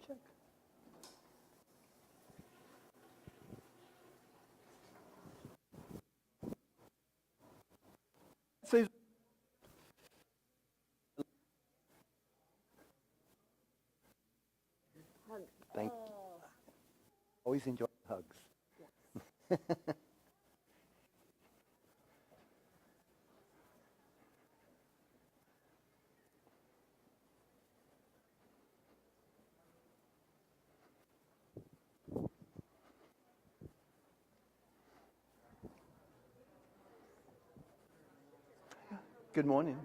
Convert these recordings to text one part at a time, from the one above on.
check. Susan. Thank you. Always enjoy hugs. Good morning.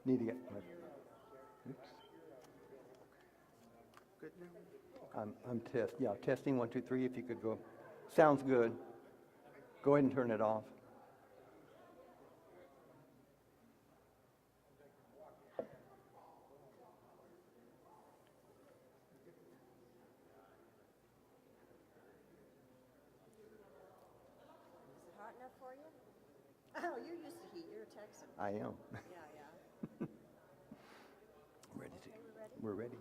Need to get my, oops. Good now. I'm testing 1, 2, 3. If you could go, sounds good. Go ahead and turn it off. Is it hot enough for you? Oh, you're used to heat. You're a Texan. I am. Yeah. Ready to. Okay, we're ready? We're ready.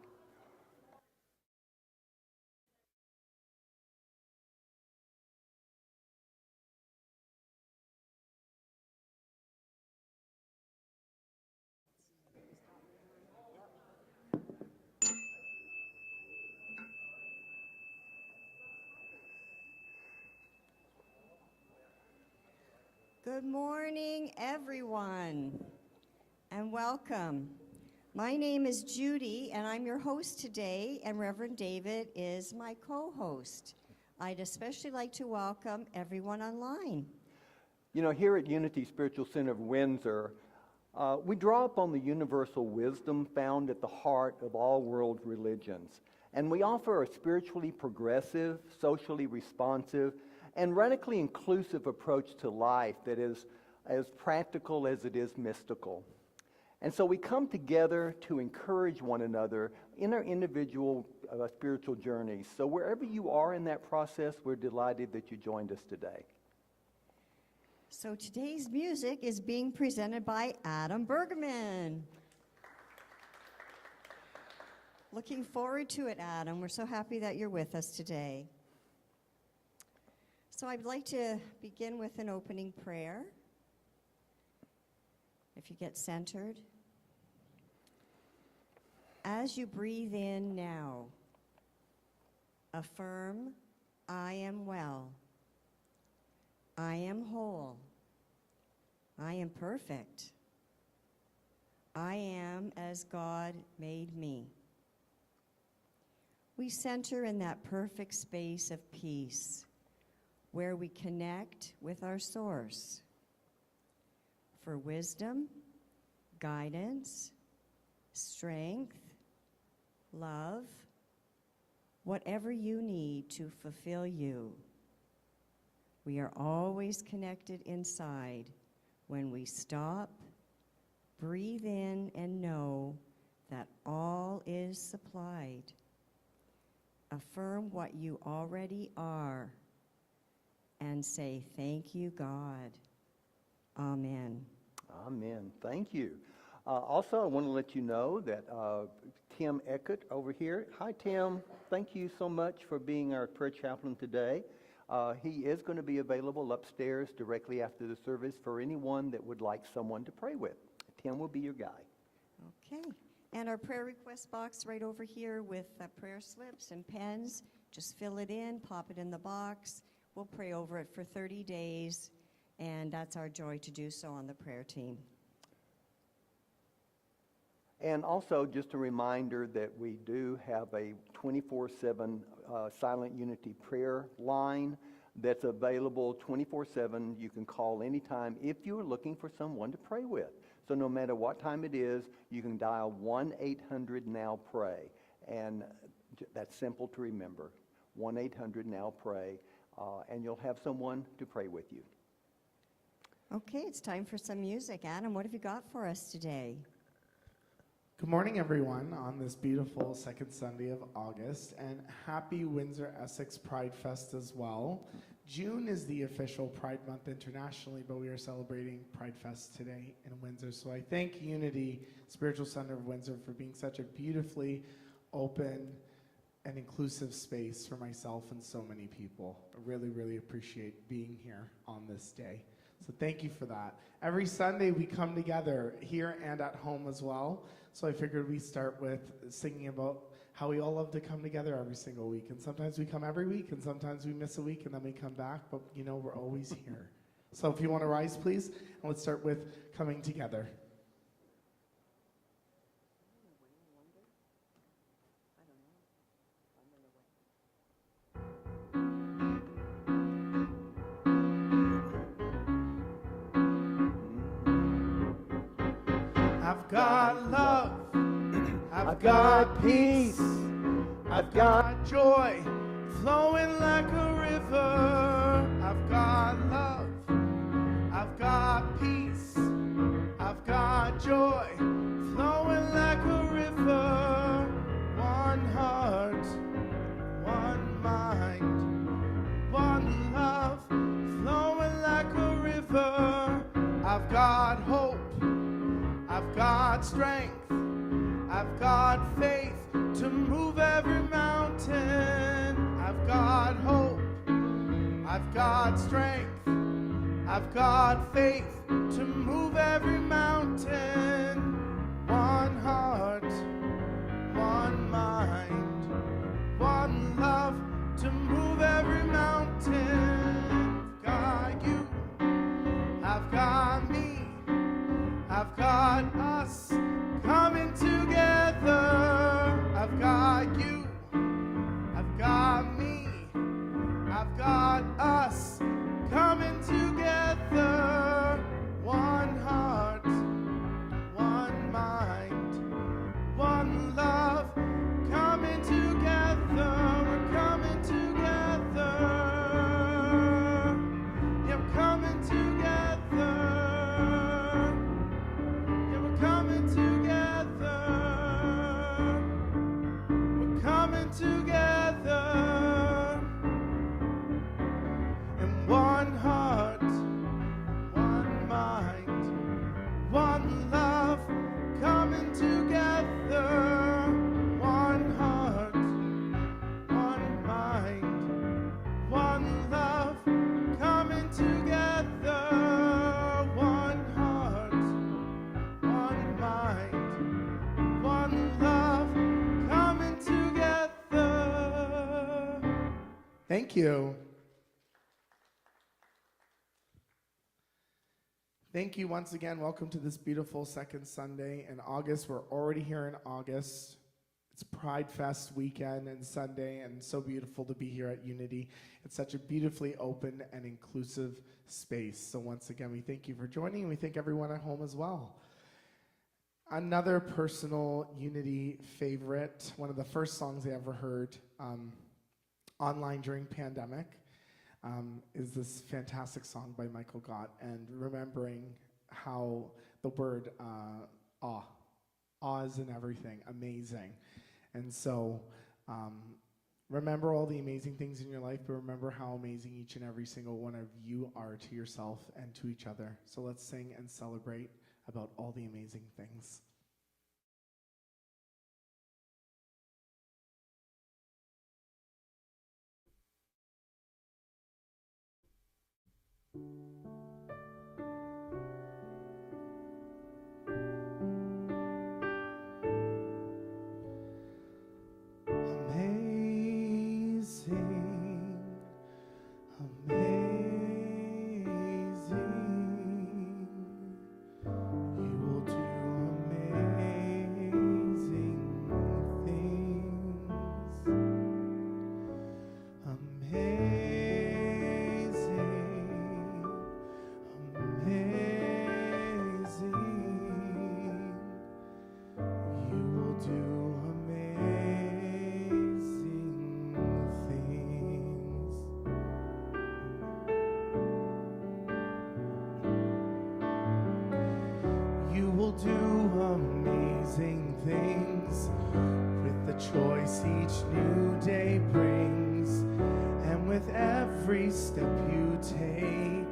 Good morning, everyone, and welcome. My name is Judy, and I'm your host today, and Reverend David is my co-host. I'd especially like to welcome everyone online. You know, here at Unity Spiritual Center of Windsor, we draw upon the universal wisdom found at the heart of all world religions. And we offer a spiritually progressive, socially responsive, and radically inclusive approach to life that is as practical as it is mystical. And so we come together to encourage one another in our individual spiritual journeys. So wherever you are in that process, we're delighted that you joined us today. So today's music is being presented by Adam Bergman. Looking forward to it, Adam. We're so happy that you're with us today. So I'd like to begin with an opening prayer. If you get centered. As you breathe in now, affirm, I am well. I am whole. I am perfect. I am as God made me. We center in that perfect space of peace where we connect with our source for wisdom, guidance, strength, love, whatever you need to fulfill you. We are always connected inside when we stop, breathe in, and know that all is supplied. Affirm what you already are and say, thank you, God. Amen. Amen. Thank you. Also, I want to let you know that Tim Eckert over here. Hi, Tim. Thank you so much for being our prayer chaplain today. He is going to be available upstairs directly after the service for anyone that would like someone to pray with. Tim will be your guy. Okay. And our prayer request box right over here with prayer slips and pens. Just fill it in, pop it in the box. We'll pray over it for 30 days, and that's our joy to do so on the prayer team. And also, just a reminder that we do have a 24/7 Silent Unity prayer line that's available 24/7. You can call anytime if you're looking for someone to pray with. So no matter what time it is, you can dial 1-800-NOW-PRAY. And that's simple to remember, 1-800-NOW-PRAY, and you'll have someone to pray with you. Okay, it's time for some music. Adam, what have you got for us today? Good morning, everyone, on this beautiful second Sunday of August, and happy Windsor Essex Pride Fest as well. June is the official Pride Month internationally, but we are celebrating Pride Fest today in Windsor. So I thank Unity Spiritual Center of Windsor for being such a beautifully open and inclusive space for myself and so many people. I really, really appreciate being here on this day. So thank you for that. Every Sunday we come together here and at home as well. So I figured we'd start with singing about how we all love to come together every single week. And sometimes we come every week, and sometimes we miss a week, and then we come back. But, you know, we're always here. So if you want to rise, please, and let's start with coming together. I've got love, I've got peace, I've got joy flowing like a river. I've got love, I've got peace, I've got joy flowing like a river. One heart, one mind, one love flowing like a river. I've got hope, I've got strength, I've got faith to move every mountain. I've got hope, I've got strength, I've got faith to move every mountain. One heart, one mind, one love to move every mountain. I've got you, I've got me, I've got us coming together. I've got you, I've got me, I've got us coming together. One heart, one mind, one love coming together. We're coming together. Yeah, we're coming together. Coming together, we're coming together in one heart, one mind, one love, coming together, one heart, one mind, one love, coming together, one heart, one mind, one love, coming together. Thank you. Thank you once again. Welcome to this beautiful second Sunday in August. We're already here in August. It's Pride Fest weekend and Sunday, and so beautiful to be here at Unity. It's such a beautifully open and inclusive space. So once again, we thank you for joining, and we thank everyone at home as well. Another personal Unity favorite, one of the first songs I ever heard online during pandemic, is this fantastic song by Michael Gott, and remembering how the word awe is in everything, amazing. And so remember all the amazing things in your life, but remember how amazing each and every single one of you are to yourself and to each other. So let's sing and celebrate about all the amazing things. Amazing, amazing, you will do choice each new day brings, and with every step you take,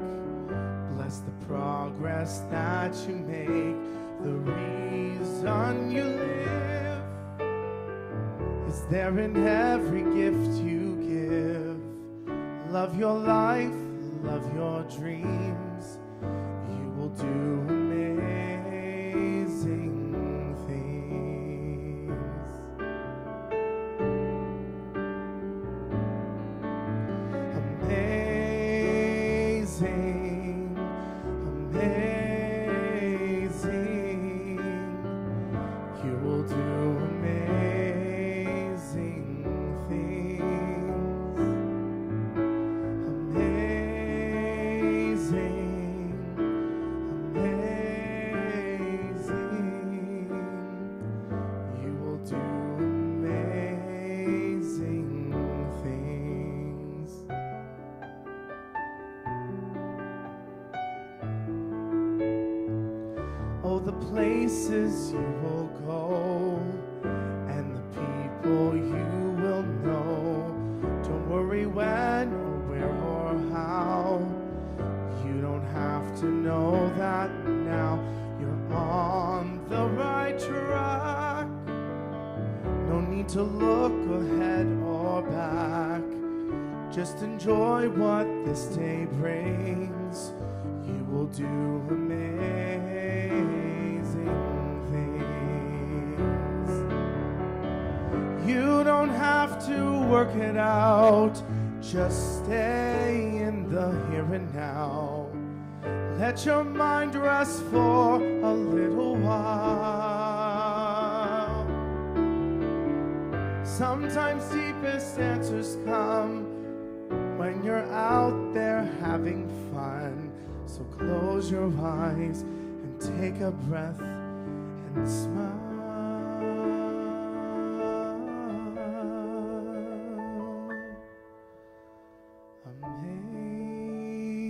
bless the progress that you make. The reason you live is there in every gift you give. Love your life, love your dreams. You will do amazing things. Amazing, amazing. You will do amazing things. Amazing, amazing. You will do amazing things. Oh, the places you will go and the people you will know. Don't worry when or where or how. You don't have to know that now. You're on the right track. No need to look ahead or back. Just enjoy what this day brings. You will do amazing things. You don't have to work it out. Just stay in the here and now. Let your mind rest for a little while. Sometimes deepest answers come when you're out there having fun. So close your eyes and take a breath and smile.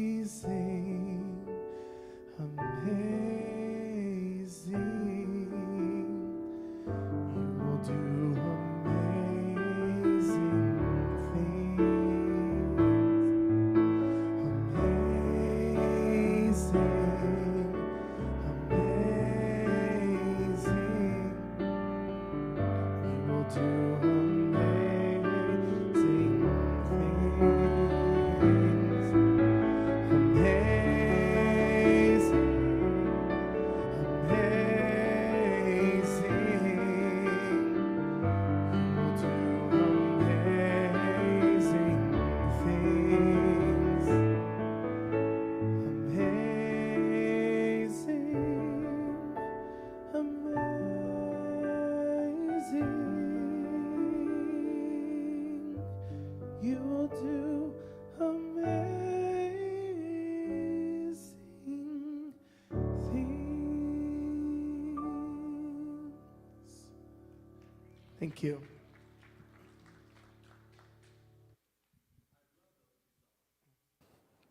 Amazing, amazing. You will do amazing things. Amazing, amazing. You will do amazing things. Amazing, amazing. You will do amazing things. Amazing, amazing. You will do amazing things. Thank you.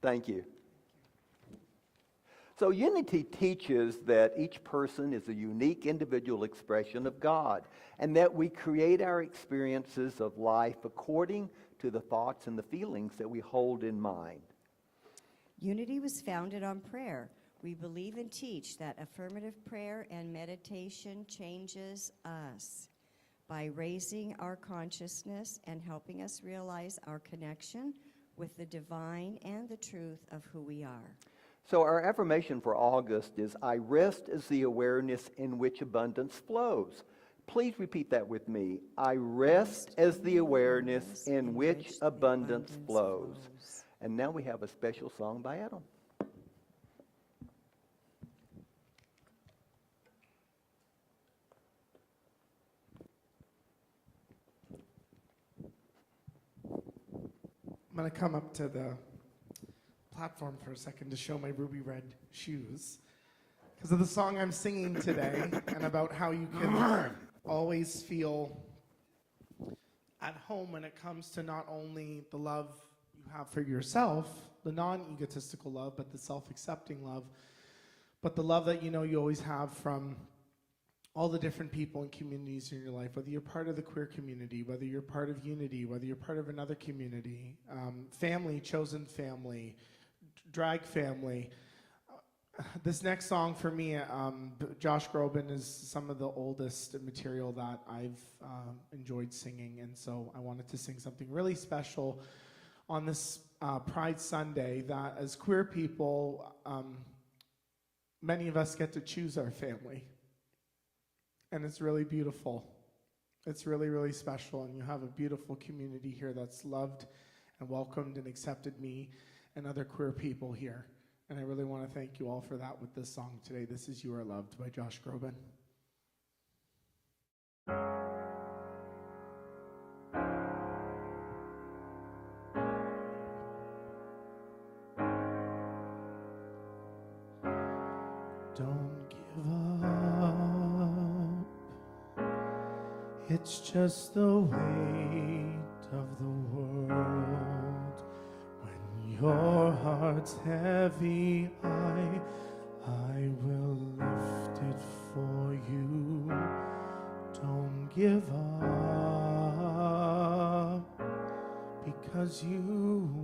Thank you. So unity teaches that each person is a unique individual expression of God, and that we create our experiences of life according to the thoughts and the feelings that we hold in mind. Unity was founded on prayer. We believe and teach that affirmative prayer and meditation changes us by raising our consciousness and helping us realize our connection with the divine and the truth of who we are. So our affirmation for August is, I rest as the awareness in which abundance flows. Please repeat that with me. I rest as the awareness in which abundance flows. And now we have a special song by Adam. I'm going to come up to the platform for a second to show my ruby red shoes because of the song I'm singing today and about how you can always feel at home when it comes to not only the love you have for yourself, the non-egotistical love, but the self-accepting love, but the love that you know you always have from all the different people and communities in your life, whether you're part of the queer community, whether you're part of Unity, whether you're part of another community, family, chosen family, drag family. This next song for me, Josh Groban is some of the oldest material that I've enjoyed singing, and so I wanted to sing something really special on this Pride Sunday that as queer people, many of us get to choose our family. And it's really beautiful. It's really, really special, and you have a beautiful community here that's loved and welcomed and accepted me and other queer people here. And I really want to thank you all for that with this song today. This is You Are Loved by Josh Groban. Don't give up. It's just the weight of the world. When your heart's heavy, I will lift it for you. Don't give up, because you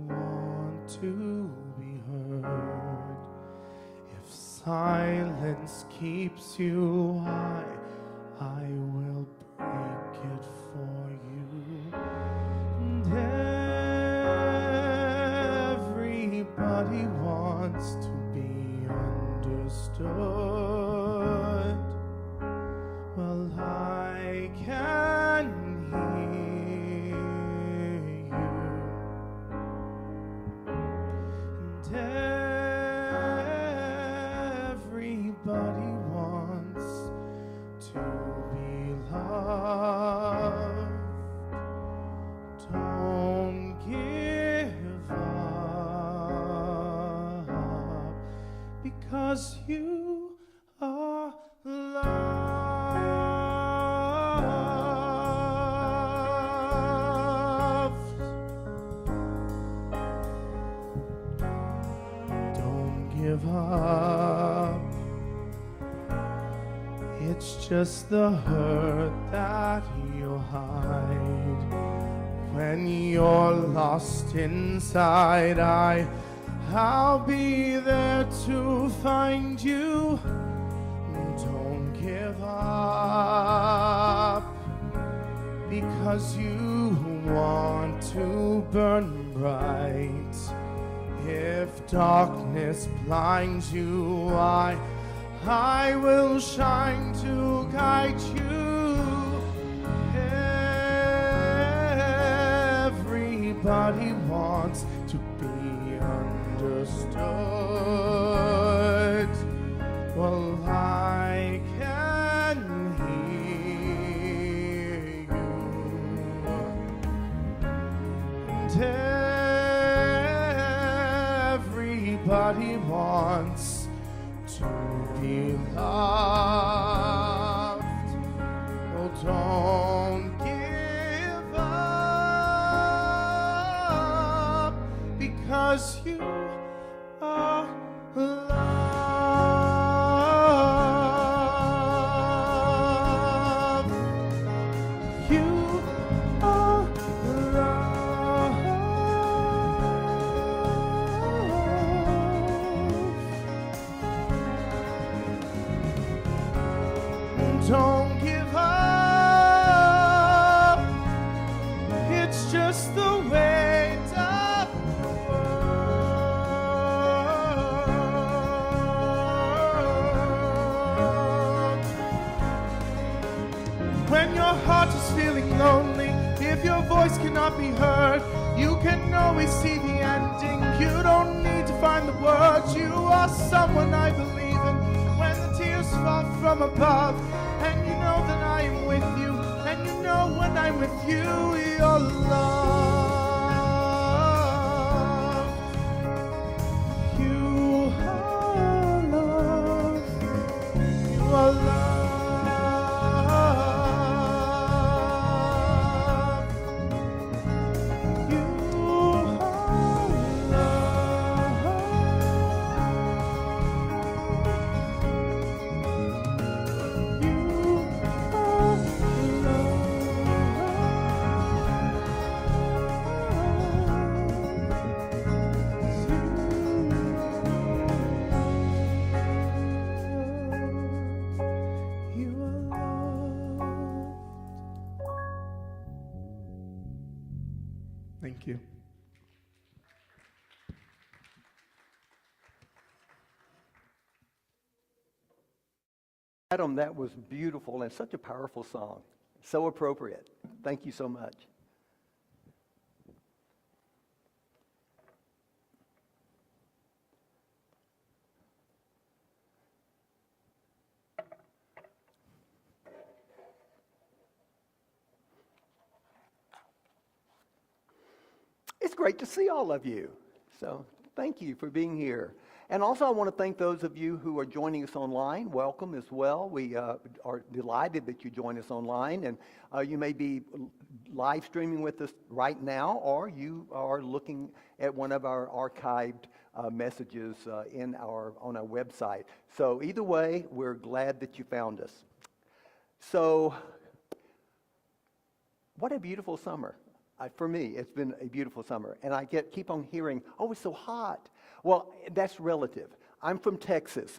want to be heard. If silence keeps you, I will break it for you. And everybody wants to be understood. Well, I can hear you. And everybody wants to be loved. Don't give up, because you are loved. Don't give up. It's just the hurt that you hide. When you're lost inside, I'll be there to find you. Don't give up, because you want to burn bright. If darkness blinds you, I will shine to guide you. Everybody wants to be understood. Well, I can hear you. And everybody wants to be loved. Oh, don't give up, because you are loved. You are loved. Don't give up. It's just the weight of the world. When your heart is feeling lonely, if your voice cannot be heard, you can always see the ending. You don't need to find the words. You are someone I believe in. When the tears fall from above, and you know that I am with you, and you know when I'm with you, you're loved. You are loved. You are loved. You are loved. You Thank you. Adam, that was beautiful and such a powerful song. So appropriate. Thank you so much. It's great to see all of you. So thank you for being here. And also I want to thank those of you who are joining us online. Welcome as well. We are delighted that you join us online. And you may be live streaming with us right now, or you are looking at one of our archived messages on our website. So either way, we're glad that you found us. So what a beautiful summer. For me, it's been a beautiful summer, and I keep on hearing, "Oh, it's so hot." Well, that's relative. I'm from Texas.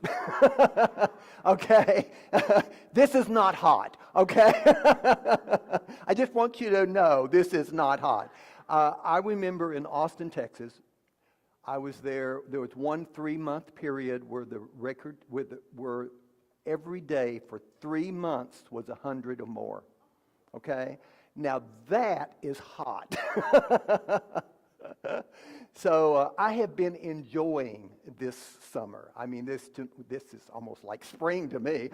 Okay, this is not hot. Okay, I just want you to know this is not hot. I remember in Austin, Texas, I was there. There was one 3-month period where the record, where every day for 3 months was 100 or more. Okay. Now that is hot. So I have been enjoying this summer. I mean, this is almost like spring to me.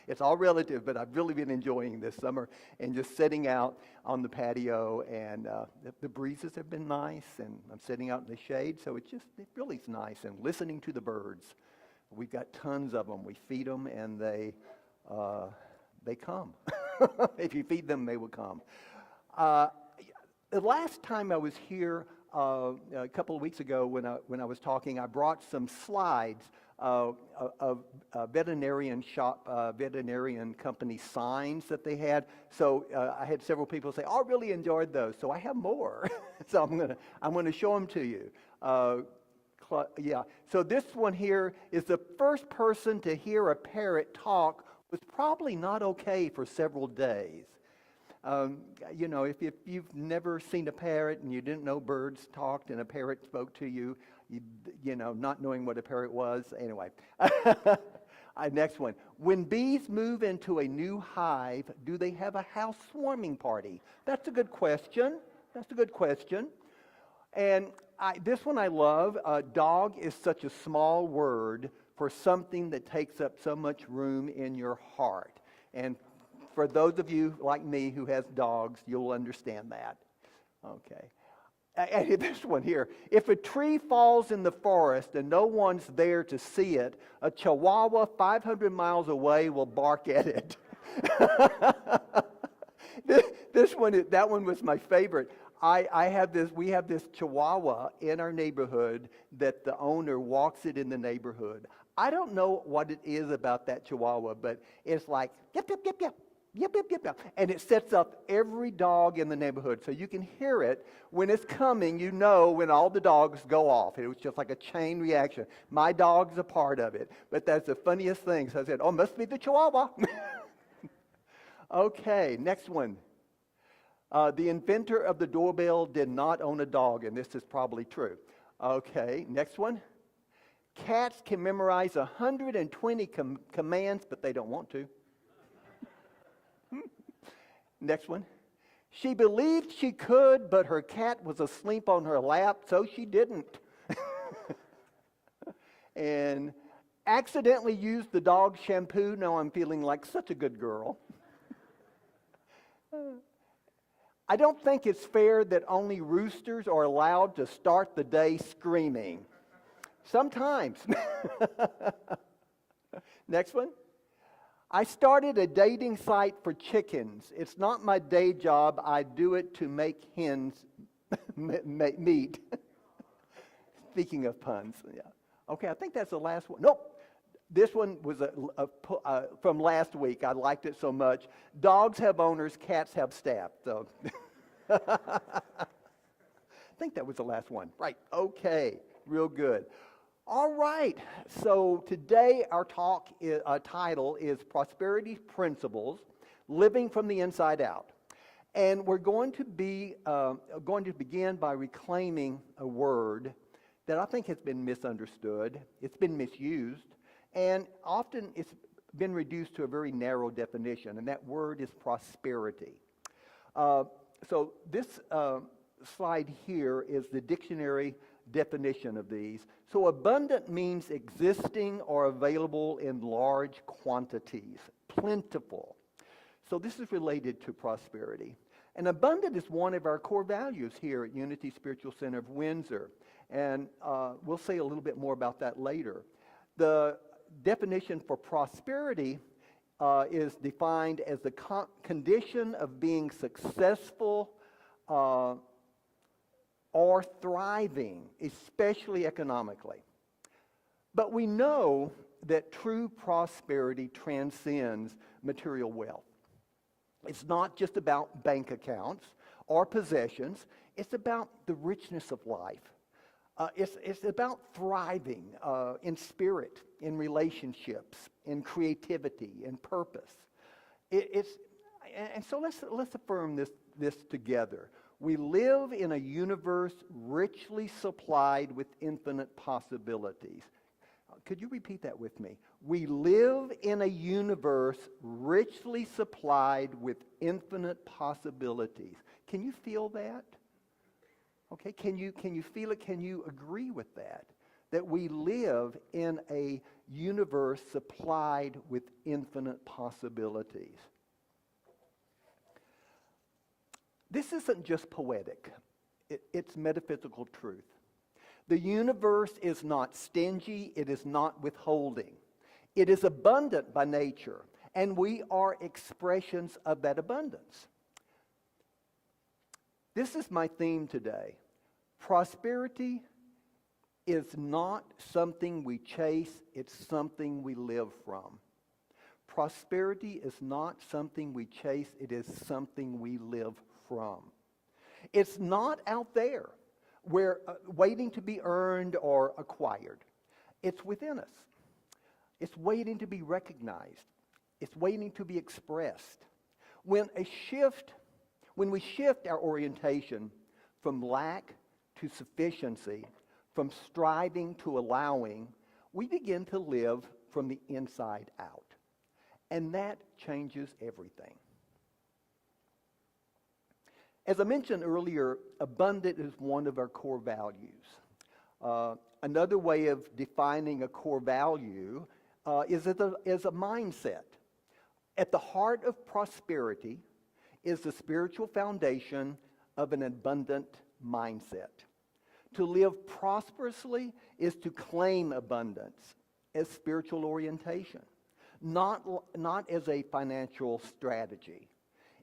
It's all relative, but I've really been enjoying this summer and just sitting out on the patio, and the breezes have been nice, and I'm sitting out in the shade, so it really is nice, and listening to the birds. We've got tons of them. We feed them, and they come. If you feed them, they will come. The last time I was here, a couple of weeks ago, when I was talking, I brought some slides of veterinarian company signs that they had. So I had several people say, "Oh, I really enjoyed those." So I have more. So I'm gonna show them to you. Yeah. So this one here is the first person to hear a parrot talk. Was probably not okay for several days. You know, if you've never seen a parrot and you didn't know birds talked and a parrot spoke to you, you know, not knowing what a parrot was. Anyway, next one. When bees move into a new hive, do they have a housewarming party? That's a good question. That's a good question. And this one I love. Dog is such a small word for something that takes up so much room in your heart. And for those of you like me who has dogs, you'll understand that. Okay. And this one here. If a tree falls in the forest and no one's there to see it, a chihuahua 500 miles away will bark at it. That one was my favorite. We have this chihuahua in our neighborhood that the owner walks it in the neighborhood. I don't know what it is about that chihuahua, but it's like, yip, yip, yip, yip, yip, yip, yip, yip. And it sets up every dog in the neighborhood. So you can hear it when it's coming, you know when all the dogs go off. It was just like a chain reaction. My dog's a part of it. But that's the funniest thing. So I said, "Oh, must be the chihuahua." Okay, next one. The inventor of the doorbell did not own a dog, and this is probably true. Okay, next one. Cats can memorize 120 commands, but they don't want to. Next one. She believed she could, but her cat was asleep on her lap, so she didn't. And accidentally used the dog shampoo. Now I'm feeling like such a good girl. I don't think it's fair that only roosters are allowed to start the day screaming. Sometimes. Next one. I started a dating site for chickens. It's not my day job. I do it to make hens meet. Speaking of puns. Yeah. Okay, I think that's the last one. Nope. This one was from last week. I liked it so much. Dogs have owners, cats have staff. So I think that was the last one. Right. Okay. Real good. All right. So today our talk title is Prosperity Principles, Living from the Inside Out. And we're going to begin by reclaiming a word that I think has been misunderstood. It's been misused, and often it's been reduced to a very narrow definition, and that word is prosperity. So this slide here is the dictionary definition of these. So abundant means existing or available in large quantities, plentiful. So this is related to prosperity. And abundant is one of our core values here at Unity Spiritual Center of Windsor. And we'll say a little bit more about that later. The definition for prosperity is defined as the condition of being successful or thriving, especially economically. But we know that true prosperity transcends material wealth. It's not just about bank accounts or possessions. It's about the richness of life. It's about thriving in spirit, in relationships, in creativity, in purpose. And so let's affirm this together. We live in a universe richly supplied with infinite possibilities. Could you repeat that with me? We live in a universe richly supplied with infinite possibilities. Can you feel that? Okay, can you feel it? Can you agree with that? That we live in a universe supplied with infinite possibilities. This isn't just poetic. It's metaphysical truth. The universe is not stingy. It is not withholding. It is abundant by nature, and we are expressions of that abundance. This is my theme today. Prosperity is not something we chase, it's something we live from. Prosperity is not something we chase, it is something we live from. It's not out there, where waiting to be earned or acquired. It's within us. It's waiting to be recognized. It's waiting to be expressed. When we shift our orientation from lack to sufficiency, from striving to allowing, we begin to live from the inside out. And that changes everything. As I mentioned earlier, abundant is one of our core values. Another way of defining a core value is a mindset. At the heart of prosperity is the spiritual foundation of an abundant mindset. To live prosperously is to claim abundance as spiritual orientation, not as a financial strategy.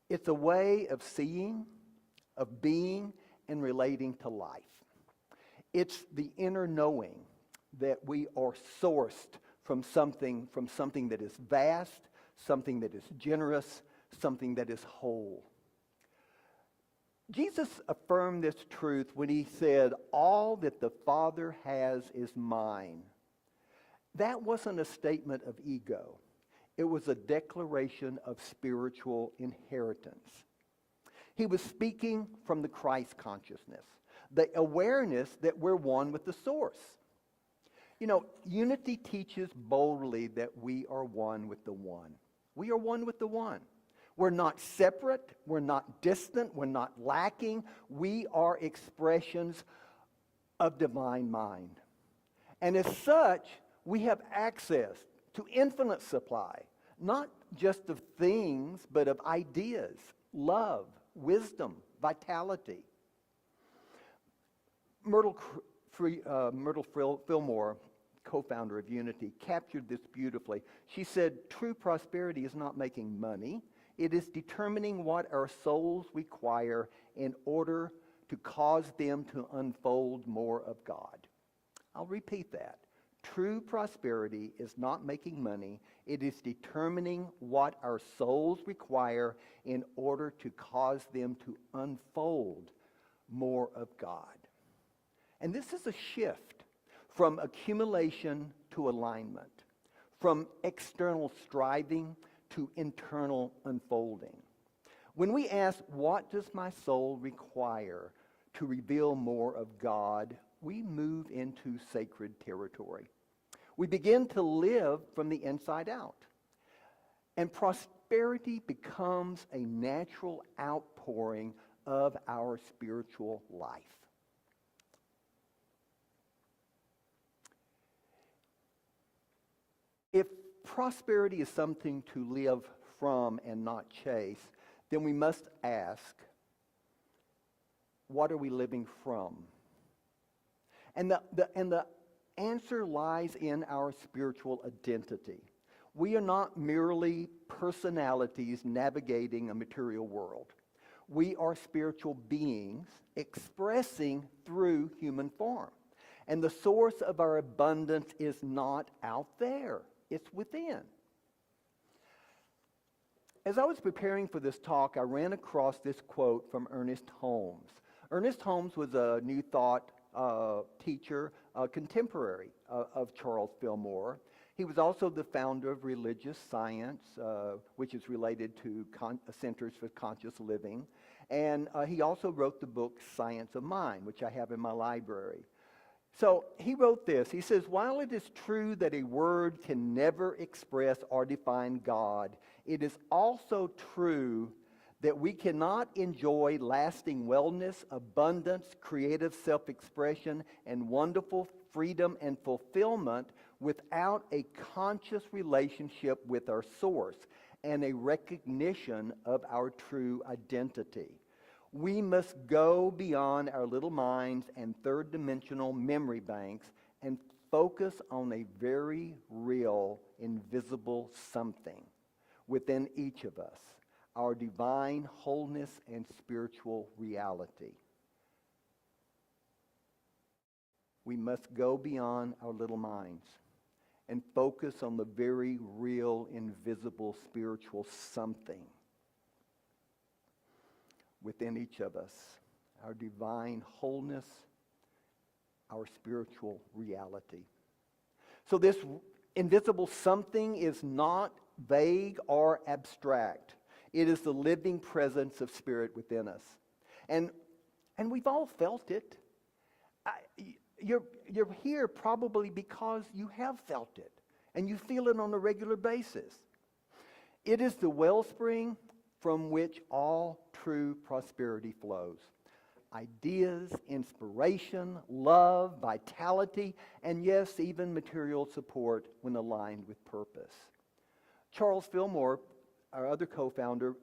It's a way of seeing, of being, and relating to life. It's the inner knowing that we are sourced from something that is vast, something that is generous, something that is whole. Jesus affirmed this truth when he said, "All that the Father has is mine." That wasn't a statement of ego. It was a declaration of spiritual inheritance. He was speaking from the Christ consciousness, the awareness that we're one with the source. You know, unity teaches boldly that we are one with the one. We are one with the one. We're not separate. We're not distant. We're not lacking. We are expressions of divine mind. And as such, we have access to infinite supply, not just of things, but of ideas, love, wisdom, vitality. Myrtle Fillmore, co-founder of Unity, captured this beautifully. She said, "True prosperity is not making money. It is determining what our souls require in order to cause them to unfold more of God." I'll repeat that. True prosperity is not making money. It is determining what our souls require in order to cause them to unfold more of God. And this is a shift from accumulation to alignment, from external striving to internal unfolding. When we ask, what does my soul require to reveal more of God, we move into sacred territory. We begin to live from the inside out. And prosperity becomes a natural outpouring of our spiritual life. If prosperity is something to live from and not chase, then we must ask, what are we living from? And the answer lies in our spiritual identity. We are not merely personalities navigating a material world. We are spiritual beings expressing through human form. And the source of our abundance is not out there. It's within. As I was preparing for this talk, I ran across this quote from Ernest Holmes. Ernest Holmes was a New Thought teacher, contemporary of Charles Fillmore. He was also the founder of Religious Science, which is related to Centers for Conscious Living. And he also wrote the book Science of Mind, which I have in my library. So he wrote this. He says, while it is true that a word can never express or define God, it is also true that we cannot enjoy lasting wellness, abundance, creative self-expression, and wonderful freedom and fulfillment without a conscious relationship with our source and a recognition of our true identity. We must go beyond our little minds and third-dimensional memory banks and focus on a very real, invisible something within each of us, our divine wholeness and spiritual reality. We must go beyond our little minds and focus on the very real, invisible, spiritual something within each of us, our divine wholeness, our spiritual reality. So this invisible something is not vague or abstract. It is the living presence of Spirit within us. And we've all felt it. You're here probably because you have felt it, and you feel it on a regular basis. It is the wellspring from which all true prosperity flows. Ideas, inspiration, love, vitality, and yes, even material support when aligned with purpose. Charles Fillmore, our other co-founder,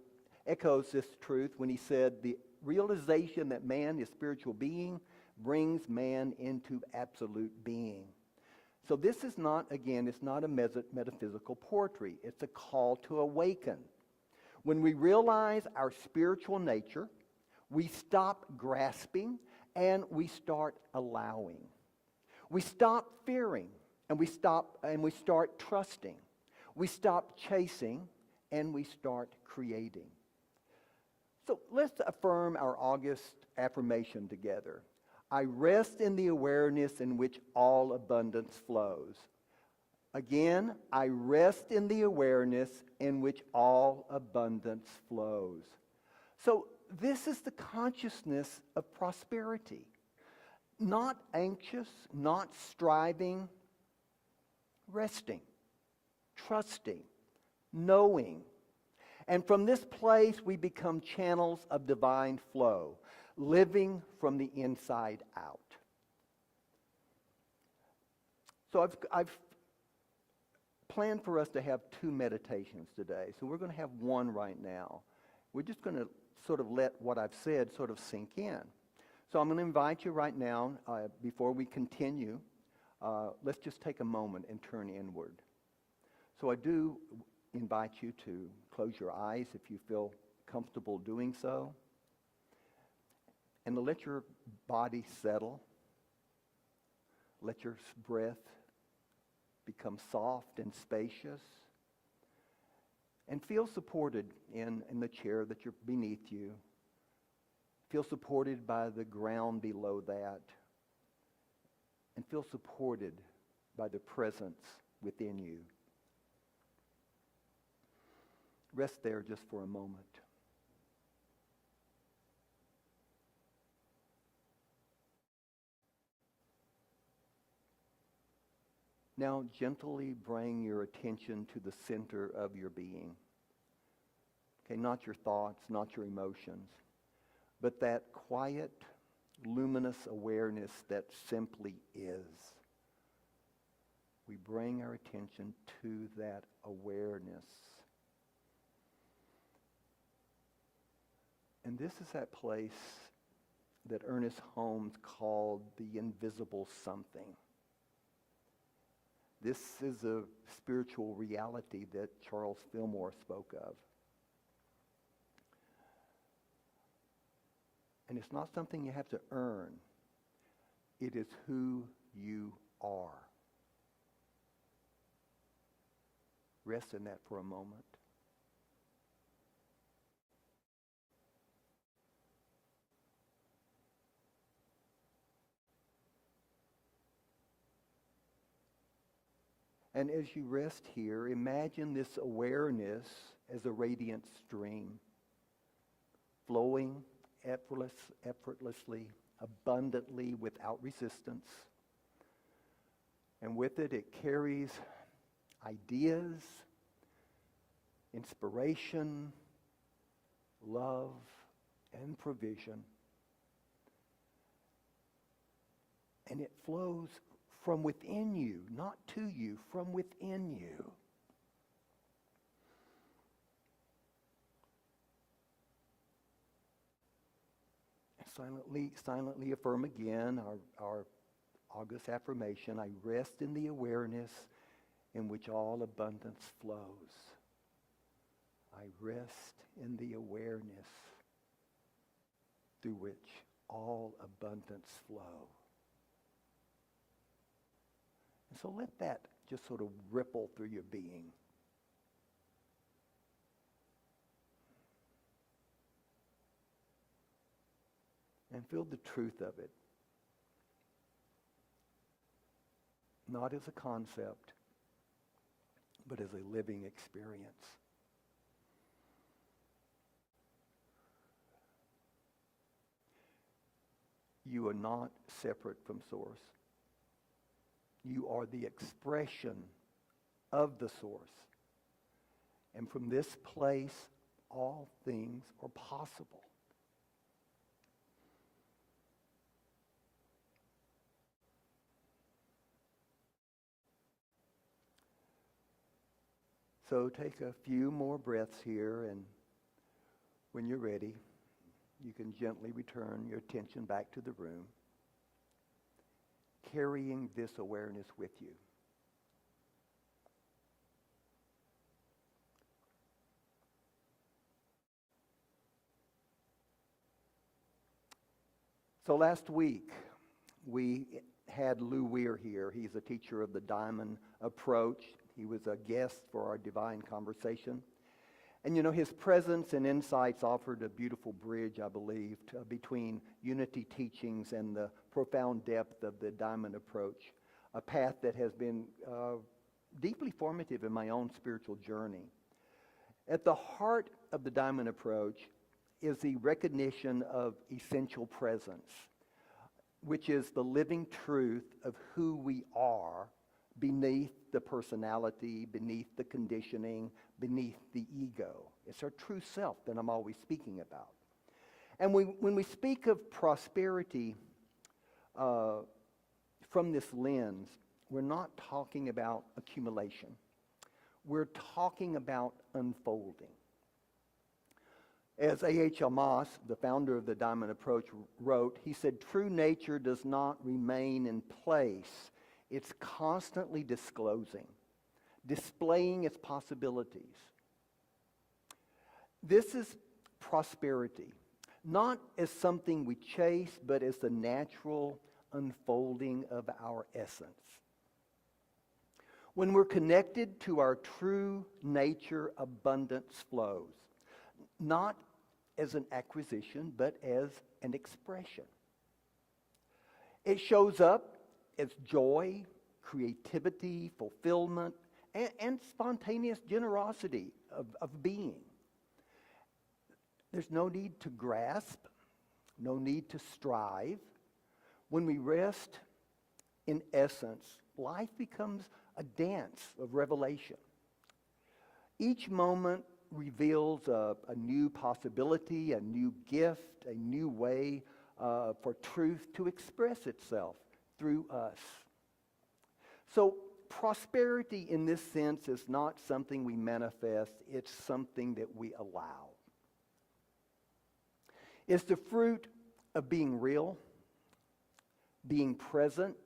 echoes this truth when he said, the realization that man is a spiritual being brings man into absolute being. So this is not, again, it's not a metaphysical poetry. It's a call to awaken. When we realize our spiritual nature, we stop grasping and we start allowing. We stop fearing and we start trusting. We stop chasing and we start creating. So let's affirm our August affirmation together. I rest in the awareness in which all abundance flows. Again, I rest in the awareness in which all abundance flows. So this is the consciousness of prosperity. Not anxious, not striving, resting, trusting, knowing. And from this place we become channels of divine flow, living from the inside out. So I've planned for us to have 2 meditations today. So we're going to have one right now. We're just going to sort of let what I've said sort of sink in. So I'm going to invite you right now, before we continue, let's just take a moment and turn inward. So I do invite you to close your eyes if you feel comfortable doing so. And to let your body settle. Let your breath become soft and spacious. And feel supported in the chair that you're beneath you. Feel supported by the ground below that. And feel supported by the presence within you. Rest there just for a moment. Now gently bring your attention to the center of your being. Okay, not your thoughts, not your emotions, but that quiet, luminous awareness that simply is. We bring our attention to that awareness. And this is that place that Ernest Holmes called the invisible something. This is a spiritual reality that Charles Fillmore spoke of. And it's not something you have to earn. It is who you are. Rest in that for a moment. And as you rest here, imagine this awareness as a radiant stream, flowing effortlessly, abundantly, without resistance. And with it, it carries ideas, inspiration, love, and provision. And it flows from within you, not to you, from within you. Silently affirm again our August affirmation. I rest in the awareness in which all abundance flows. I rest in the awareness through which all abundance flow. And so let that just sort of ripple through your being. And feel the truth of it. Not as a concept, but as a living experience. You are not separate from Source. You are the expression of the Source. And from this place, all things are possible. So take a few more breaths here, and when you're ready, you can gently return your attention back to the room, carrying this awareness with you. So last week, we had Lou Weir here. He's a teacher of the Diamond Approach. He was a guest for our Divine Conversation. And you know, his presence and insights offered a beautiful bridge, I believe, between unity teachings and the profound depth of the Diamond Approach, a path that has been deeply formative in my own spiritual journey. At the heart of the Diamond Approach is the recognition of essential presence, which is the living truth of who we are beneath the personality, beneath the conditioning, beneath the ego. It's our true self that I'm always speaking about. And when we speak of prosperity from this lens, we're not talking about accumulation. We're talking about unfolding. As A.H. Almas, the founder of the Diamond Approach, wrote, he said, "True nature does not remain in place. It's constantly disclosing, displaying its possibilities." This is prosperity, not as something we chase, but as the natural unfolding of our essence. When we're connected to our true nature, abundance flows, not as an acquisition, but as an expression. It shows up as joy, creativity, fulfillment, and spontaneous generosity of being. There's no need to grasp, no need to strive. When we rest in essence, life becomes a dance of revelation. Each moment reveals a new possibility, a new gift, a new way for truth to express itself through us. So prosperity in this sense is not something we manifest, it's something that we allow. It's the fruit of being real, being present,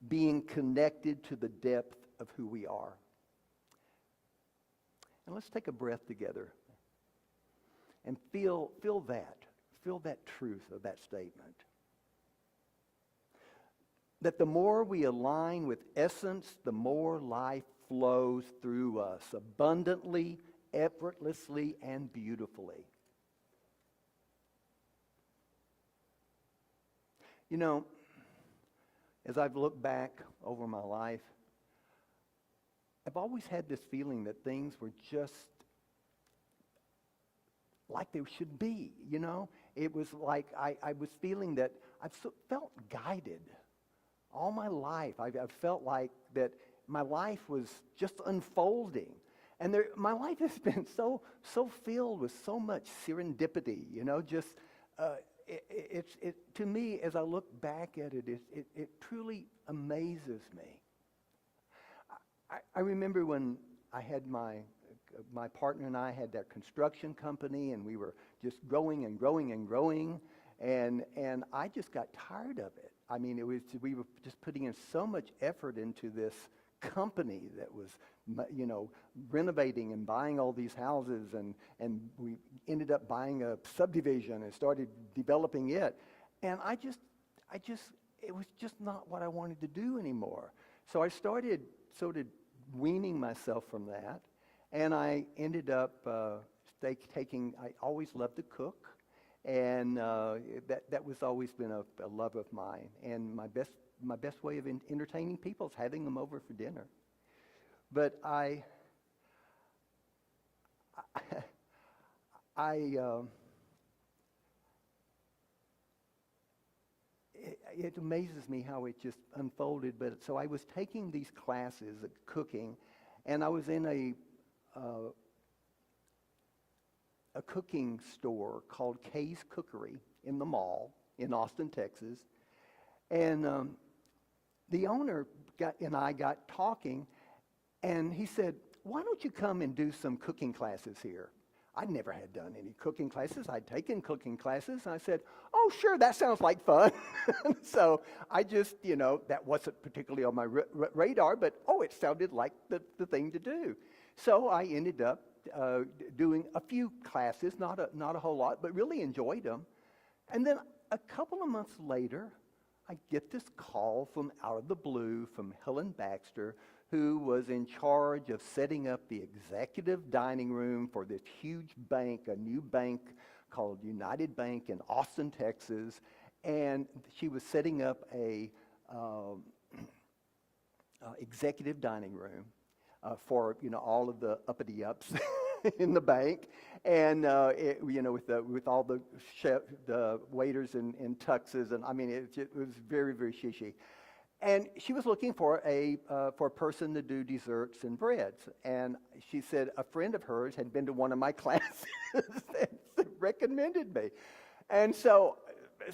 being connected to the depth of who we are. And let's take a breath together and feel that truth of that statement. That the more we align with essence, the more life flows through us abundantly, effortlessly, and beautifully. You know, as I've looked back over my life, I've always had this feeling that things were just like they should be, you know? It was like I was feeling that I've felt guided all my life. I've felt like that my life was just unfolding. And my life has been so filled with so much serendipity, you know, just to me, as I look back at it, it truly amazes me. I remember when I had my partner and I had that construction company, and we were just growing and growing and growing, and I just got tired of it. I mean, we were just putting in so much effort into this company that was, you know, renovating and buying all these houses, and we ended up buying a subdivision and started developing it, and it was just not what I wanted to do anymore. So I started sort of weaning myself from that, and I ended up I always loved to cook, and that was always been a love of mine, and my best way of entertaining people is having them over for dinner. But it amazes me how it just unfolded. But so I was taking these classes at cooking, and I was in a cooking store called Kay's Cookery in the mall in Austin, Texas. And the owner and I got talking, and he said, "Why don't you come and do some cooking classes here?" I never had done any cooking classes. I'd taken cooking classes, and I said, "Oh, sure, that sounds like fun." So I just, you know, that wasn't particularly on my radar, but, it sounded like the thing to do. So I ended up doing a few classes, not a whole lot, but really enjoyed them. And then a couple of months later, I get this call from out of the blue from Helen Baxter, who was in charge of setting up the executive dining room for this huge bank, a new bank called United Bank in Austin, Texas. And she was setting up a executive dining room for, you know, all of the uppity-ups in the bank, and with all the the waiters in tuxes, and I mean it was very, very shishy. And she was looking for a person to do desserts and breads, and she said a friend of hers had been to one of my classes and recommended me, and so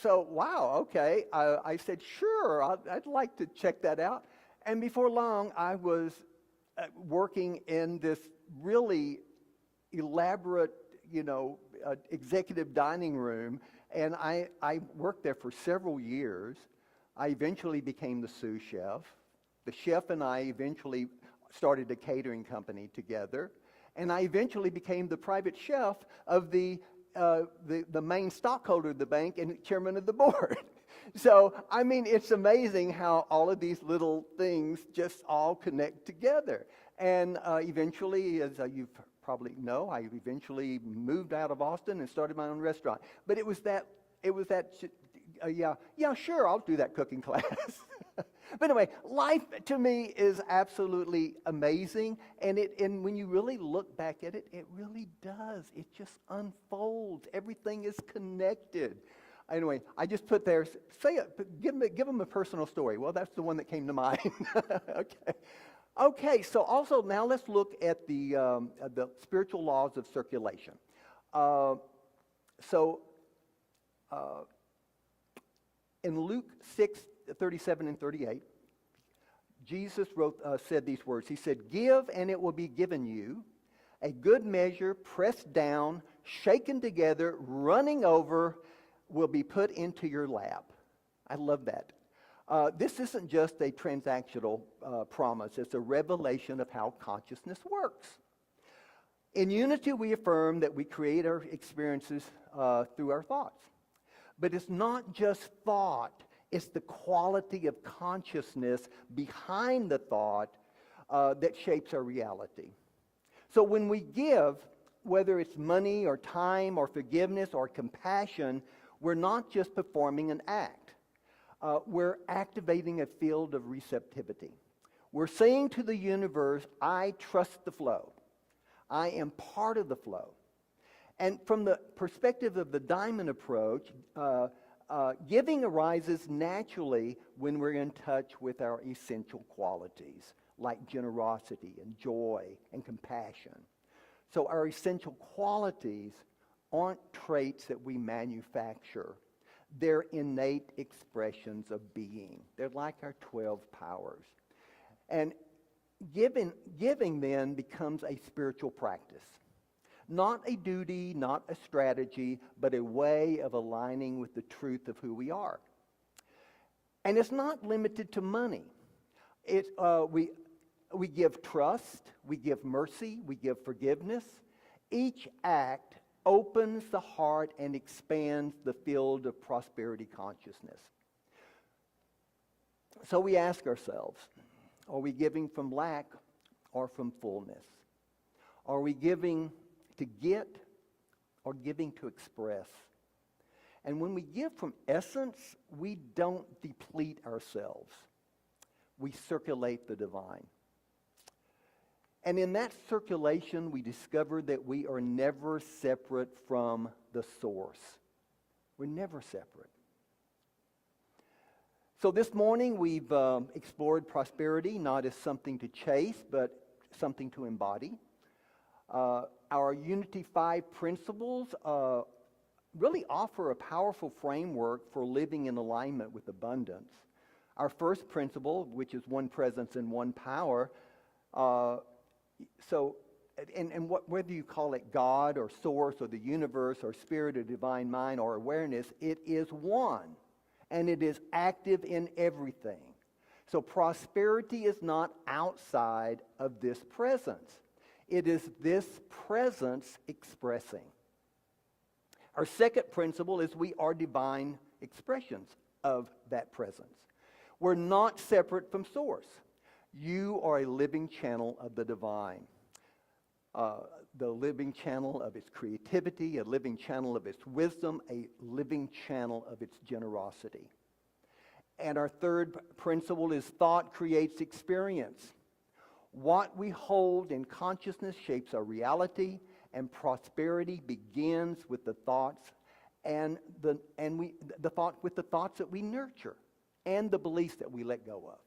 wow, okay, I said sure, I'd like to check that out, and before long I was working in this really elaborate, executive dining room, and I worked there for several years. I eventually became the sous chef. The chef and I eventually started a catering company together, and I eventually became the private chef of the main stockholder of the bank and chairman of the board. So, I mean, it's amazing how all of these little things just all connect together. And eventually, as you probably know, I eventually moved out of Austin and started my own restaurant. But yeah, sure, I'll do that cooking class. But anyway, life to me is absolutely amazing, and when you really look back at it, it really does. It just unfolds. Everything is connected. Anyway, I just put there, give them a personal story. Well, that's the one that came to mind. Okay. Okay, so also now let's look at the spiritual laws of circulation. Uh, so in Luke 6:37 and 38, Jesus said these words. He said, "Give and it will be given you, a good measure, pressed down, shaken together, running over, will be put into your lap." I love that. This isn't just a transactional promise. It's a revelation of how consciousness works. In Unity, we affirm that we create our experiences through our thoughts. But it's not just thought. It's the quality of consciousness behind the thought that shapes our reality. So when we give, whether it's money or time or forgiveness or compassion, we're not just performing an act. We're activating a field of receptivity. We're saying to the universe, I trust the flow. I am part of the flow. And from the perspective of the diamond approach, giving arises naturally when we're in touch with our essential qualities, like generosity and joy and compassion. So our essential qualities aren't traits that we manufacture. They're innate expressions of being. They're like our 12 powers. And giving then becomes a spiritual practice. Not a duty, not a strategy, but a way of aligning with the truth of who we are. And it's not limited to money. We give trust, we give mercy, we give forgiveness. Each act opens the heart and expands the field of prosperity consciousness. So we ask ourselves, are we giving from lack or from fullness? Are we giving to get or giving to express? And when we give from essence, we don't deplete ourselves. We circulate the divine. And in that circulation, we discover that we are never separate from the source. We're never separate. So this morning, we've explored prosperity not as something to chase, but something to embody. Our Unity 5 principles really offer a powerful framework for living in alignment with abundance. Our first principle, which is one presence and one power, whether you call it God or source or the universe or spirit or divine mind or awareness, it is one, and it is active in everything. So prosperity is not outside of this presence. It is this presence expressing. Our second principle is we are divine expressions of that presence. We're not separate from source. You are a living channel of the divine. The living channel of its creativity, a living channel of its wisdom, a living channel of its generosity. And our third principle is thought creates experience. What we hold in consciousness shapes our reality, and prosperity begins with the thoughts the thoughts that we nurture and the beliefs that we let go of.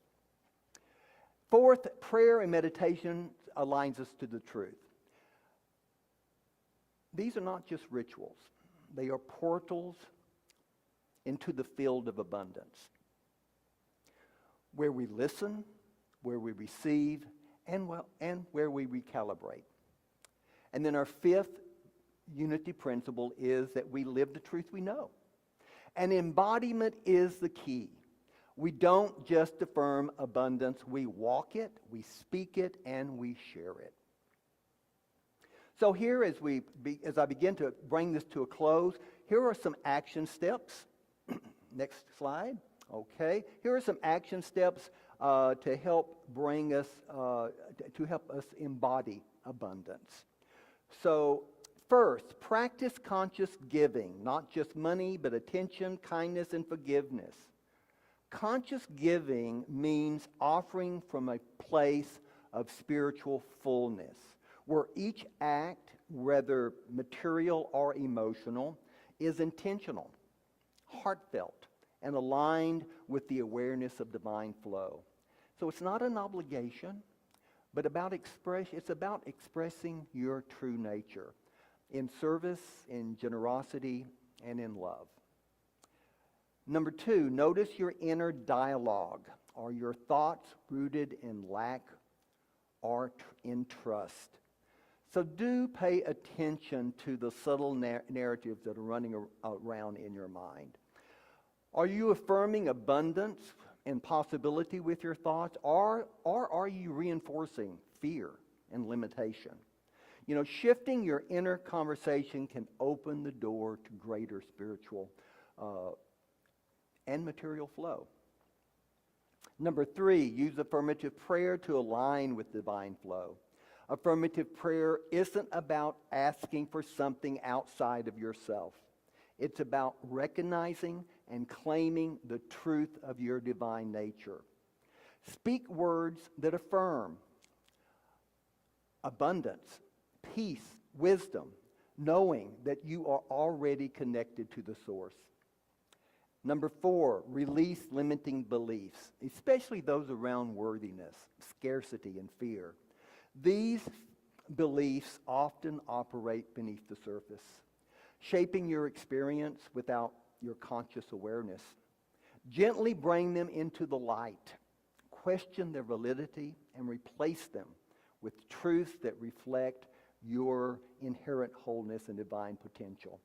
Fourth, prayer and meditation aligns us to the truth. These are not just rituals. They are portals into the field of abundance, where we listen, where we receive, and where we recalibrate. And then our fifth unity principle is that we live the truth we know. And embodiment is the key. We don't just affirm abundance, we walk it, we speak it, and we share it. So here, as I begin to bring this to a close, here are some action steps. Next slide. Okay. Here are some action steps to help bring us, to help us embody abundance. So first, practice conscious giving, not just money, but attention, kindness, and forgiveness. Conscious giving means offering from a place of spiritual fullness, where each act, whether material or emotional, is intentional, heartfelt, and aligned with the awareness of divine flow. So it's not an obligation, but it's about expressing your true nature in service, in generosity, and in love. Number 2, notice your inner dialogue. Are your thoughts rooted in lack or in trust? So do pay attention to the subtle narratives that are running around in your mind. Are you affirming abundance and possibility with your thoughts, or are you reinforcing fear and limitation? You know, shifting your inner conversation can open the door to greater spiritual and material flow. Number 3, use affirmative prayer to align with divine flow. Affirmative prayer isn't about asking for something outside of yourself. It's about recognizing and claiming the truth of your divine nature. Speak words that affirm abundance, peace, wisdom, knowing that you are already connected to the source. Number 4, release limiting beliefs, especially those around worthiness, scarcity, and fear. These beliefs often operate beneath the surface, shaping your experience without your conscious awareness. Gently bring them into the light. Question their validity and replace them with truths that reflect your inherent wholeness and divine potential.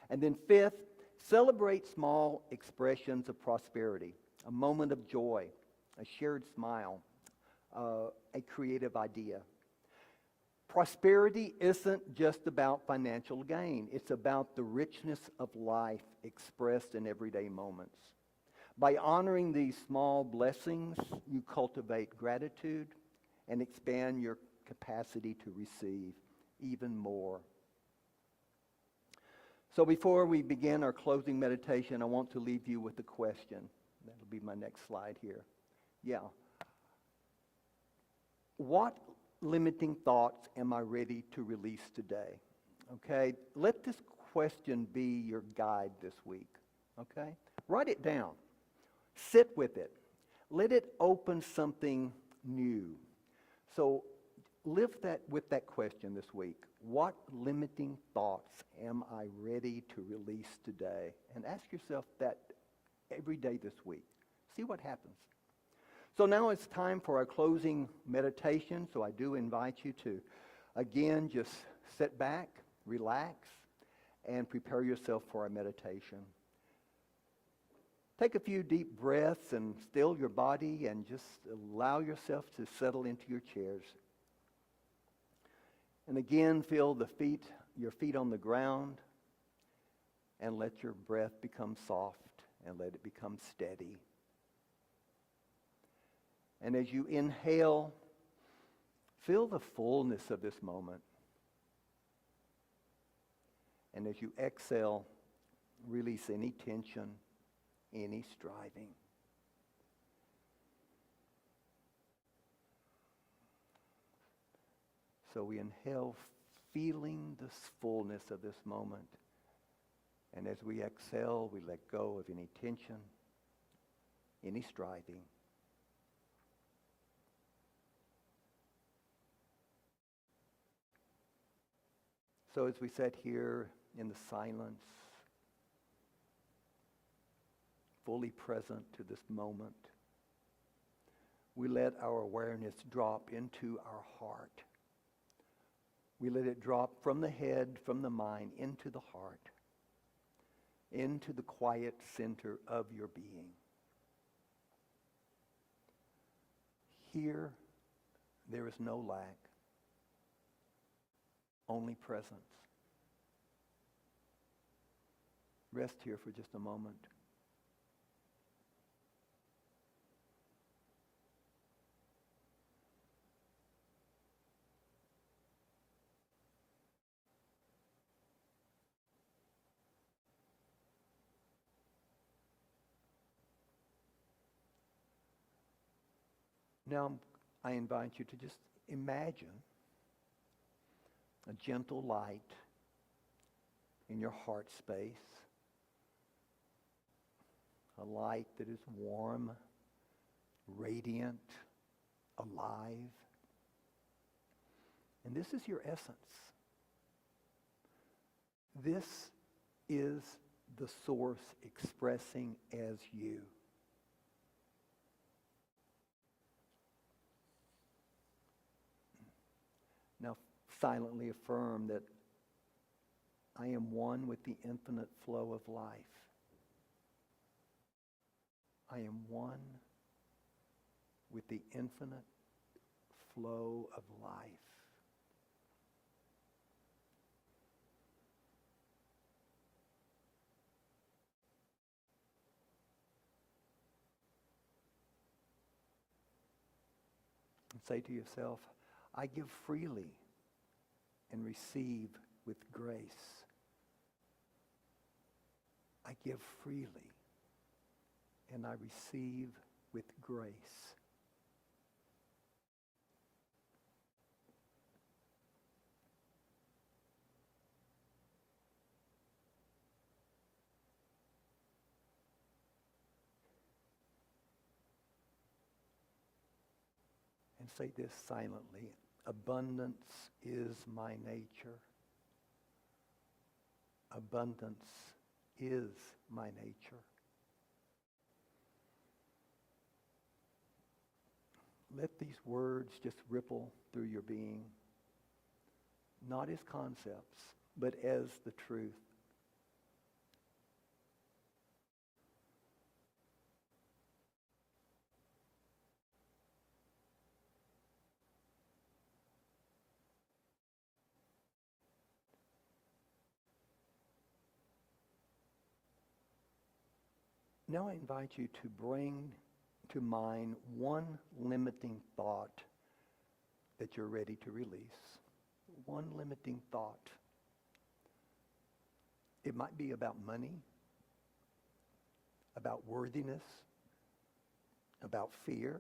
And then 5th, celebrate small expressions of prosperity, a moment of joy, a shared smile, a creative idea. Prosperity isn't just about financial gain. It's about the richness of life expressed in everyday moments. By honoring these small blessings, you cultivate gratitude and expand your capacity to receive even more. So before we begin our closing meditation, I want to leave you with a question. That'll be my next slide here. Yeah. What limiting thoughts am I ready to release today? Okay? Let this question be your guide this week. Okay? Write it down. Sit with it. Let it open something new. So live with that question this week. What limiting thoughts am I ready to release today? And ask yourself that every day this week. See what happens. So now it's time for our closing meditation. So I do invite you to, again, just sit back, relax, and prepare yourself for our meditation. Take a few deep breaths and still your body and just allow yourself to settle into your chairs. And again, feel your feet on the ground, and let your breath become soft and let it become steady. And as you inhale, feel the fullness of this moment. And as you exhale, release any tension, any striving. So we inhale, feeling the fullness of this moment. And as we exhale, we let go of any tension, any striving. So as we sit here in the silence, fully present to this moment, we let our awareness drop into our heart. We let it drop from the head, from the mind, into the heart, into the quiet center of your being. Here, there is no lack, only presence. Rest here for just a moment. Now, I invite you to just imagine a gentle light in your heart space, a light that is warm, radiant, alive. And this is your essence. This is the source expressing as you. Now, silently affirm that I am one with the infinite flow of life. I am one with the infinite flow of life. And say to yourself, I give freely and receive with grace. I give freely and I receive with grace. And say this silently. Abundance is my nature. Abundance is my nature. Let these words just ripple through your being, not as concepts, but as the truth. Now I invite you to bring to mind one limiting thought that you're ready to release. One limiting thought. It might be about money, about worthiness, about fear.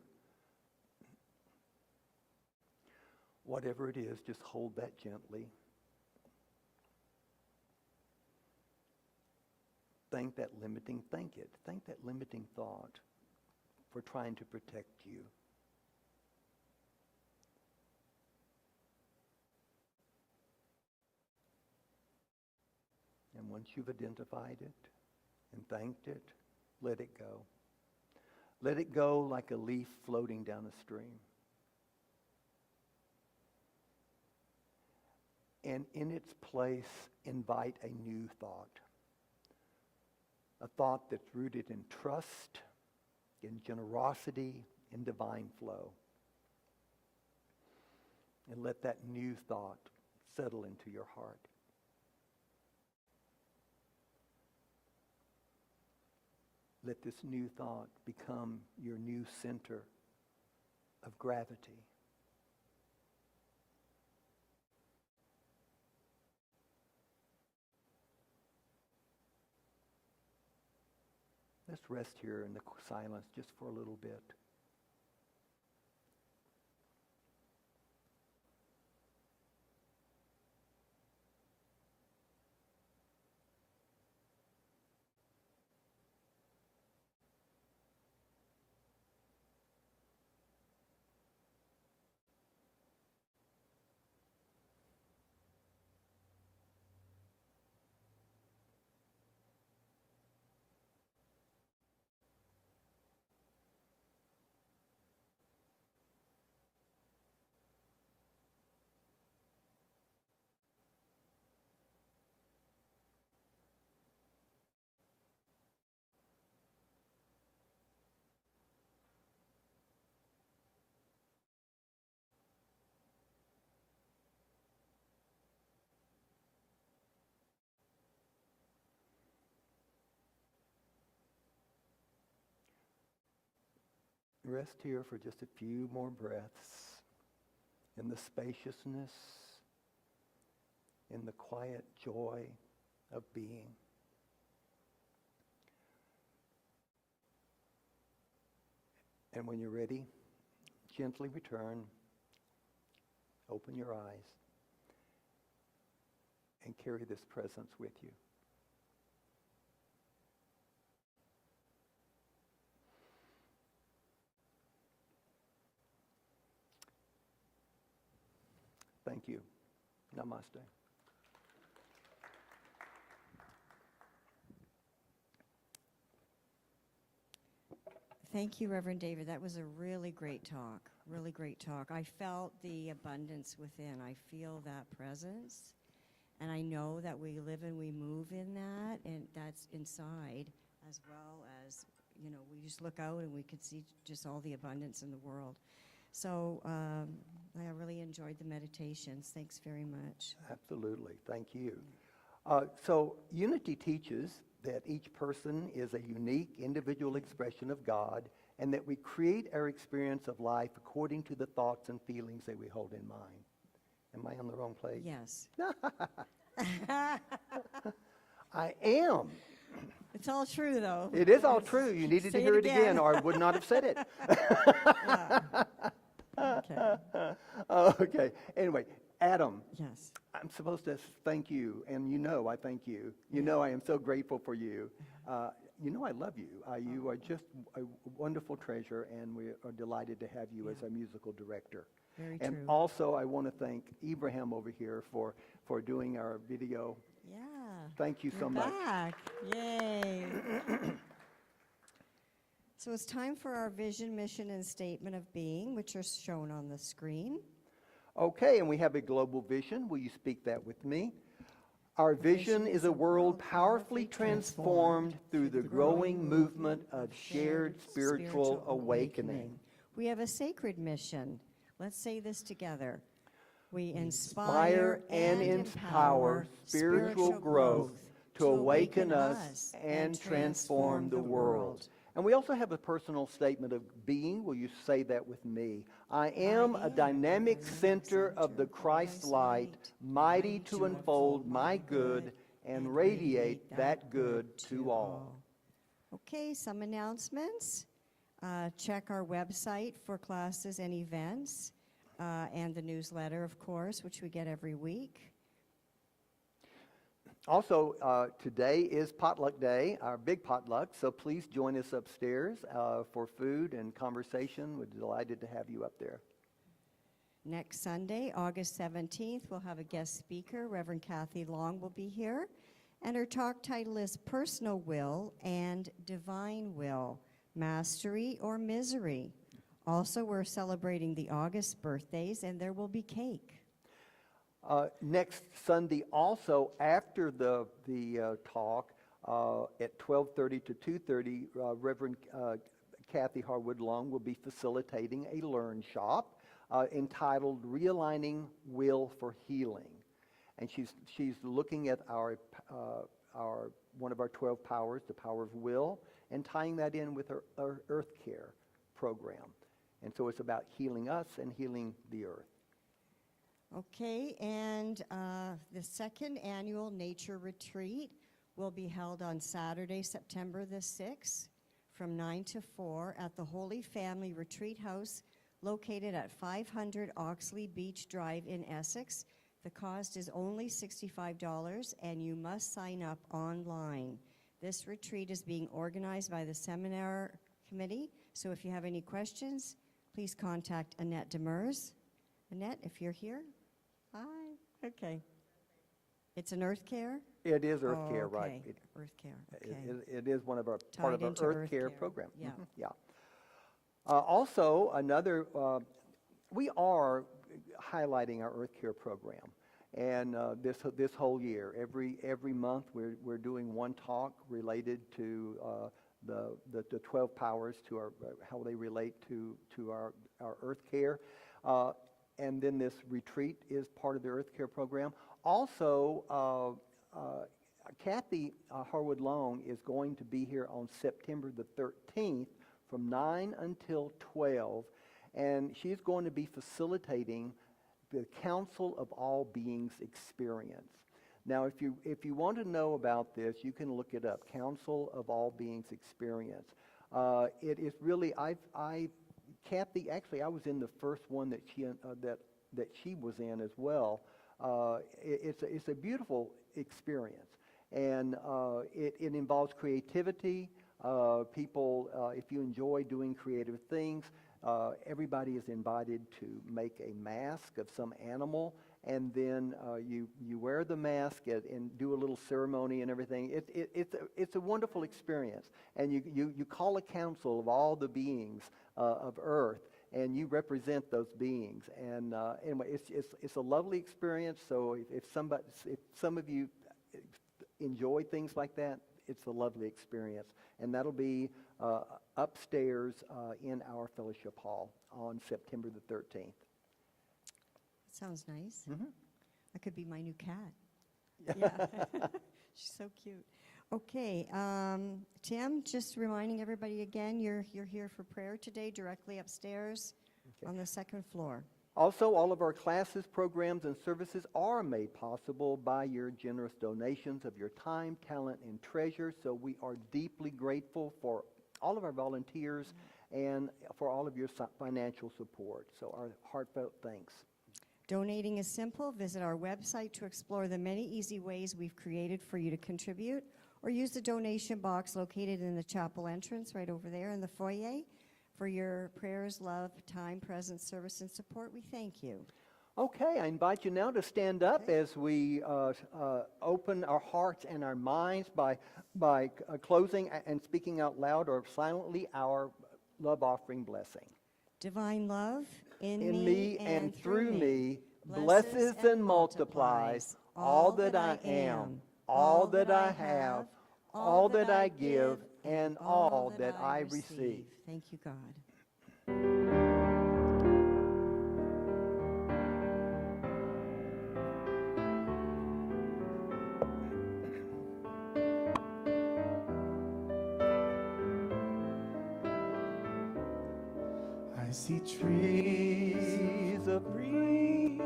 Whatever it is, just hold that gently. Thank that limiting thought for trying to protect you. And once you've identified it and thanked it, let it go. Let it go like a leaf floating down a stream. And in its place, invite a new thought. A thought that's rooted in trust, in generosity, in divine flow. And let that new thought settle into your heart. Let this new thought become your new center of gravity. Let's rest here in the silence just for a little bit. Rest here for just a few more breaths in the spaciousness, in the quiet joy of being. And when you're ready, gently return, open your eyes, and carry this presence with you. Thank you. Namaste. Thank you, Reverend David. That was a really great talk. Really great talk. I felt the abundance within. I feel that presence. And I know that we live and we move in that, and that's inside, as well as, we just look out and we could see just all the abundance in the world. So I really enjoyed the meditations. Thanks very much. Absolutely. Thank you. So unity teaches that each person is a unique individual expression of God, and that we create our experience of life according to the thoughts and feelings that we hold in mind. Am I on the wrong place? Yes. I am. It's all true, though. It is all true. You needed to Say hear it it again, again. or I would not have said it. Yeah. Okay. Okay. Anyway, Adam, Yes. I'm supposed to thank you, and I thank you. I am so grateful for you. I love you. You are just a wonderful treasure, and we are delighted to have you as our musical director. Very And true. also, I want to thank Ibrahim over here for doing our video. Yeah. Thank you so You're much. back. Yay. So it's time for our vision, mission, and statement of being, which are shown on the screen. Okay, and we have a global vision. Will you speak that with me? Our vision is a world powerfully transformed through the growing movement of shared spiritual awakening. We have a sacred mission. Let's say this together. We Inspire and empower spiritual growth to awaken us and transform the world. And we also have a personal statement of being. Will you say that with me? I am a dynamic center of the Christ light, mighty to unfold my good and radiate that good to all. Okay, some announcements. Check our website for classes and events, and the newsletter, of course, which we get every week. Also, today is Potluck Day, our big potluck, so please join us upstairs for food and conversation. We're delighted to have you up there. Next Sunday, August 17th, we'll have a guest speaker. Reverend Kathy Long will be here. And her talk title is Personal Will and Divine Will, Mastery or Misery. Also, we're celebrating the August birthdays, and there will be cake. Next Sunday, also after the talk, at 12:30 to 2:30, Reverend Kathy Harwood Long will be facilitating a Learn Shop entitled "Realigning Will for Healing," and she's looking at our one of our 12 powers, the power of will, and tying that in with our Earth Care program. And so it's about healing us and healing the earth. Okay, and the second annual Nature Retreat will be held on Saturday, September the 6th, from 9 to 4 at the Holy Family Retreat House, located at 500 Oxley Beach Drive in Essex. The cost is only $65, and you must sign up online. This retreat is being organized by the Seminar Committee, so if you have any questions, please contact Annette Demers. Annette, if you're here. Hi. Okay. It's an Earth Care? It is Earth Oh, Care, okay. right? Earth Care. It- Okay. it is one of our part of Tied our into Earth Earth Care Care. program. Yeah. Mhm, yeah. Also, another, we are highlighting our Earth Care program, and this whole year, every month, we're doing one talk related to the 12 powers, to our how they relate to our Earth Care. And then this retreat is part of the Earth Care program. Also, Kathy Harwood Long is going to be here on September the 13th from 9 until 12, and she's going to be facilitating the Council of All Beings experience. Now, if you want to know about this, you can look it up, Council of All Beings experience. It is really, Kathy, actually, I was in the first one that she was in as well. It's a beautiful experience, and it involves creativity. People, if you enjoy doing creative things, everybody is invited to make a mask of some animal and then you wear the mask and do a little ceremony and everything. It's a wonderful experience, and you call a council of all the beings of Earth, and you represent those beings. And anyway, it's a lovely experience. So if some of you enjoy things like that, it's a lovely experience, and that'll be upstairs in our fellowship hall on September the 13th. Sounds nice. Mm-hmm. That could be my new cat. Yeah. She's so cute. Okay, Tim, just reminding everybody again, you're here for prayer today, directly upstairs on the second floor. Also, all of our classes, programs, and services are made possible by your generous donations of your time, talent, and treasure. So we are deeply grateful for all of our volunteers and for all of your financial support. So our heartfelt thanks. Donating is simple. Visit our website to explore the many easy ways we've created for you to contribute, or use the donation box located in the chapel entrance right over there in the foyer. For your prayers, love, time, presence, service, and support, we thank you. Okay, I invite you now to stand up as we open our hearts and our minds by closing and speaking out loud or silently our love offering blessing. Divine love In me and through me blesses and multiplies all that I am, all that I have, all that I give, and all that I receive. Thank you, God. I see trees of green,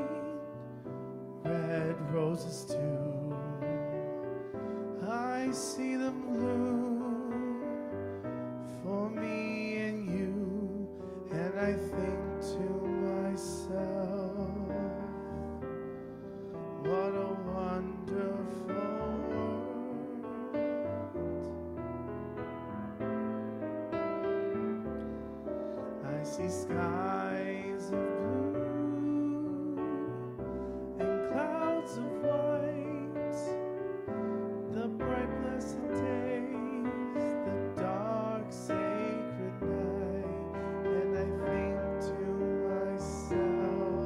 red roses too. I see them bloom for me and you, and I think to myself, what a wonderful world. I see skies of blue and clouds of white, the bright blessed days, the dark sacred night, and I think to myself,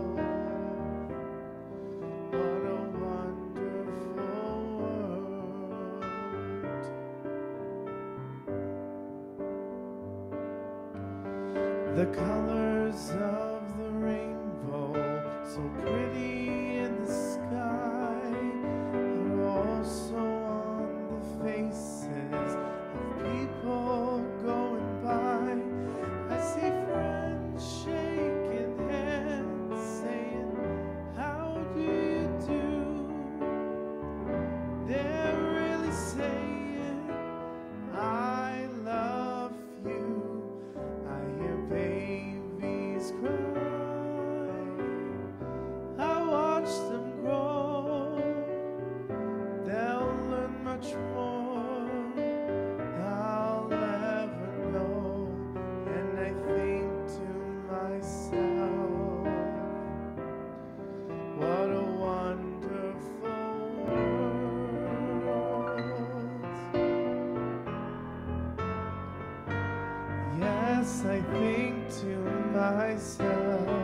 what a wonderful world. The colors of the rainbow, so pretty in the sky, are also on the faces of people going by. I see friends shaking hands, saying, how do you do? They're really saying, I love you. I hear babies cry, I watch them grow, they'll learn much more than I'll ever know, and I think to myself, what a wonderful world. Yes, I think to myself,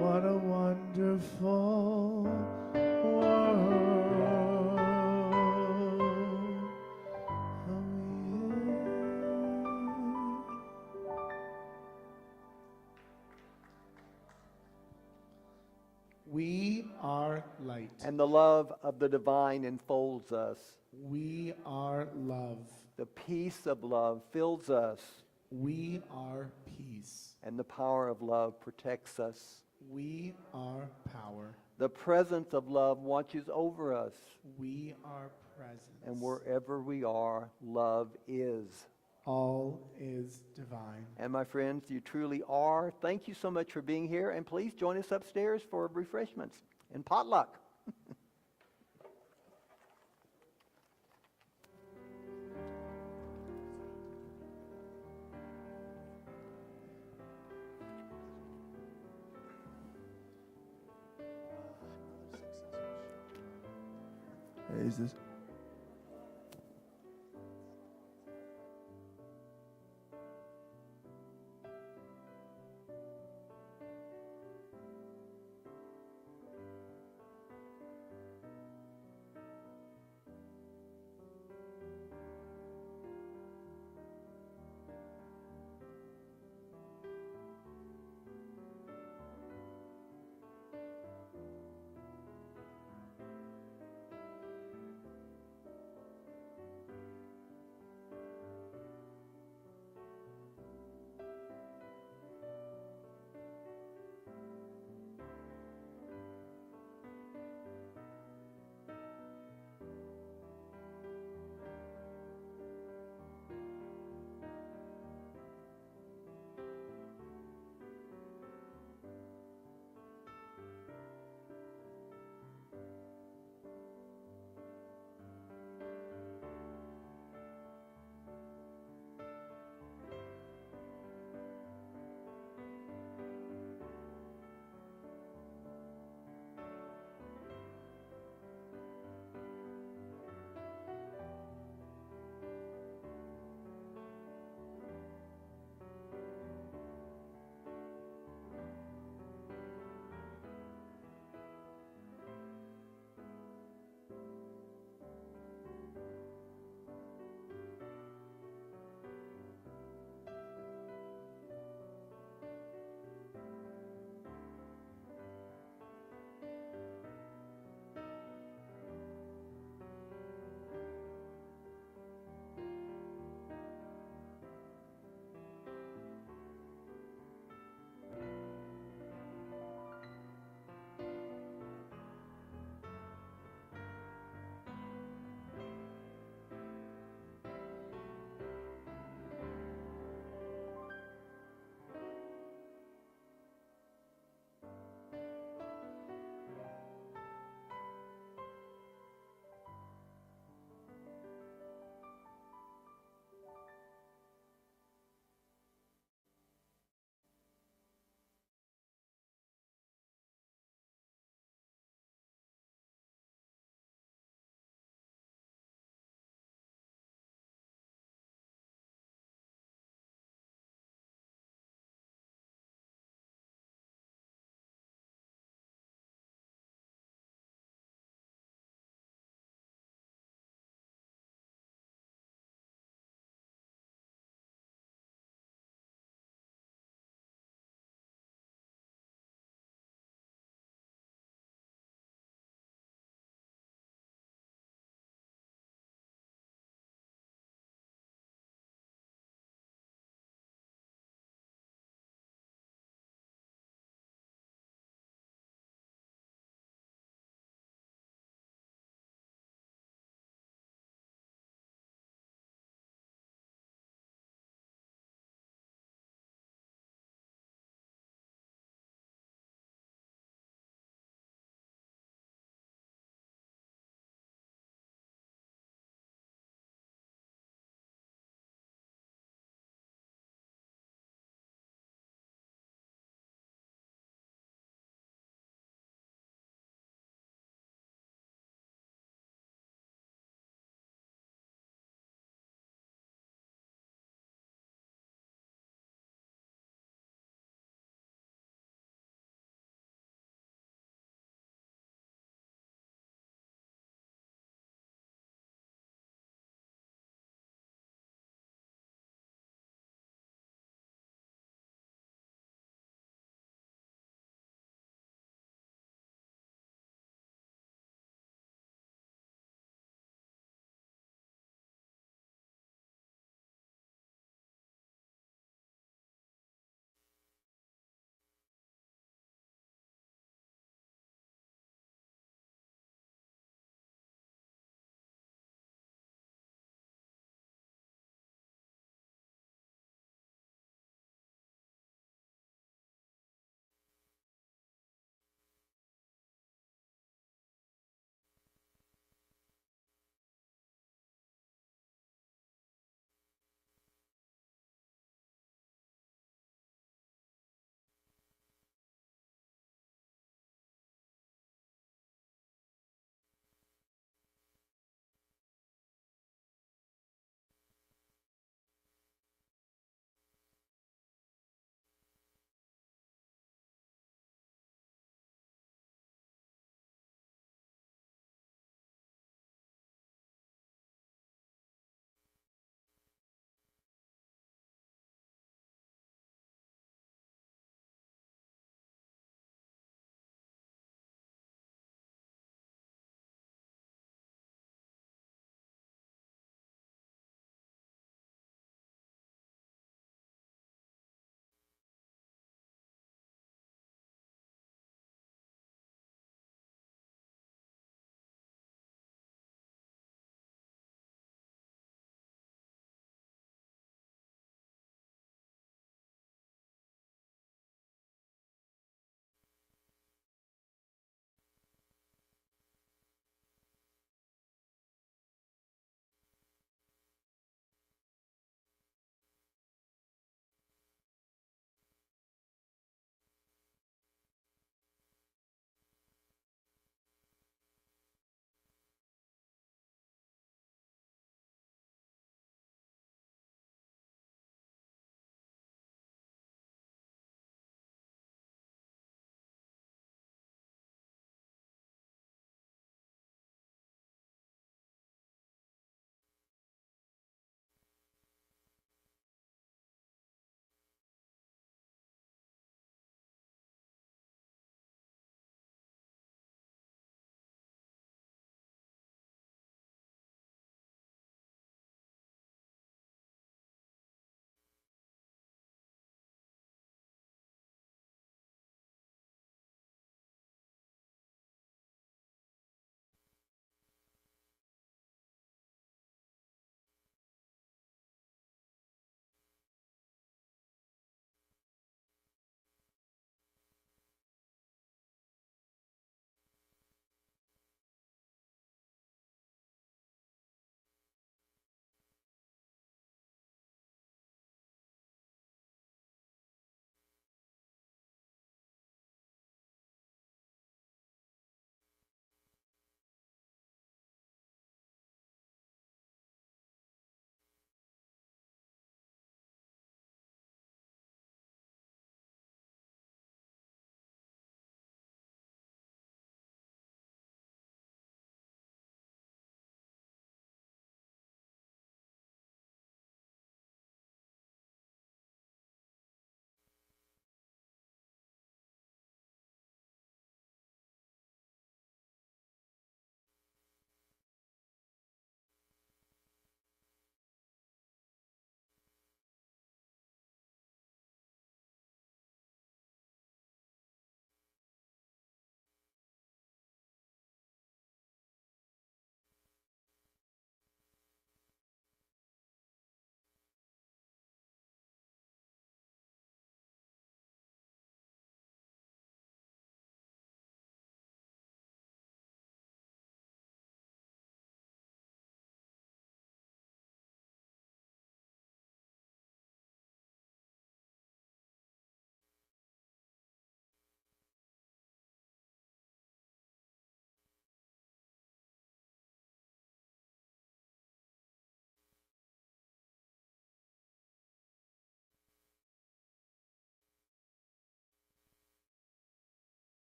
what a wonderful world. Oh, yeah. We are light. And the love of the divine enfolds us. We are love. The peace of love fills us, We are peace. and the power of love protects us. We are power. The presence of love watches over us, We are presence. and wherever we are, love is. All is divine. And my friends, you truly are. Thank you so much for being here, and please join us upstairs for refreshments and potluck. Is this?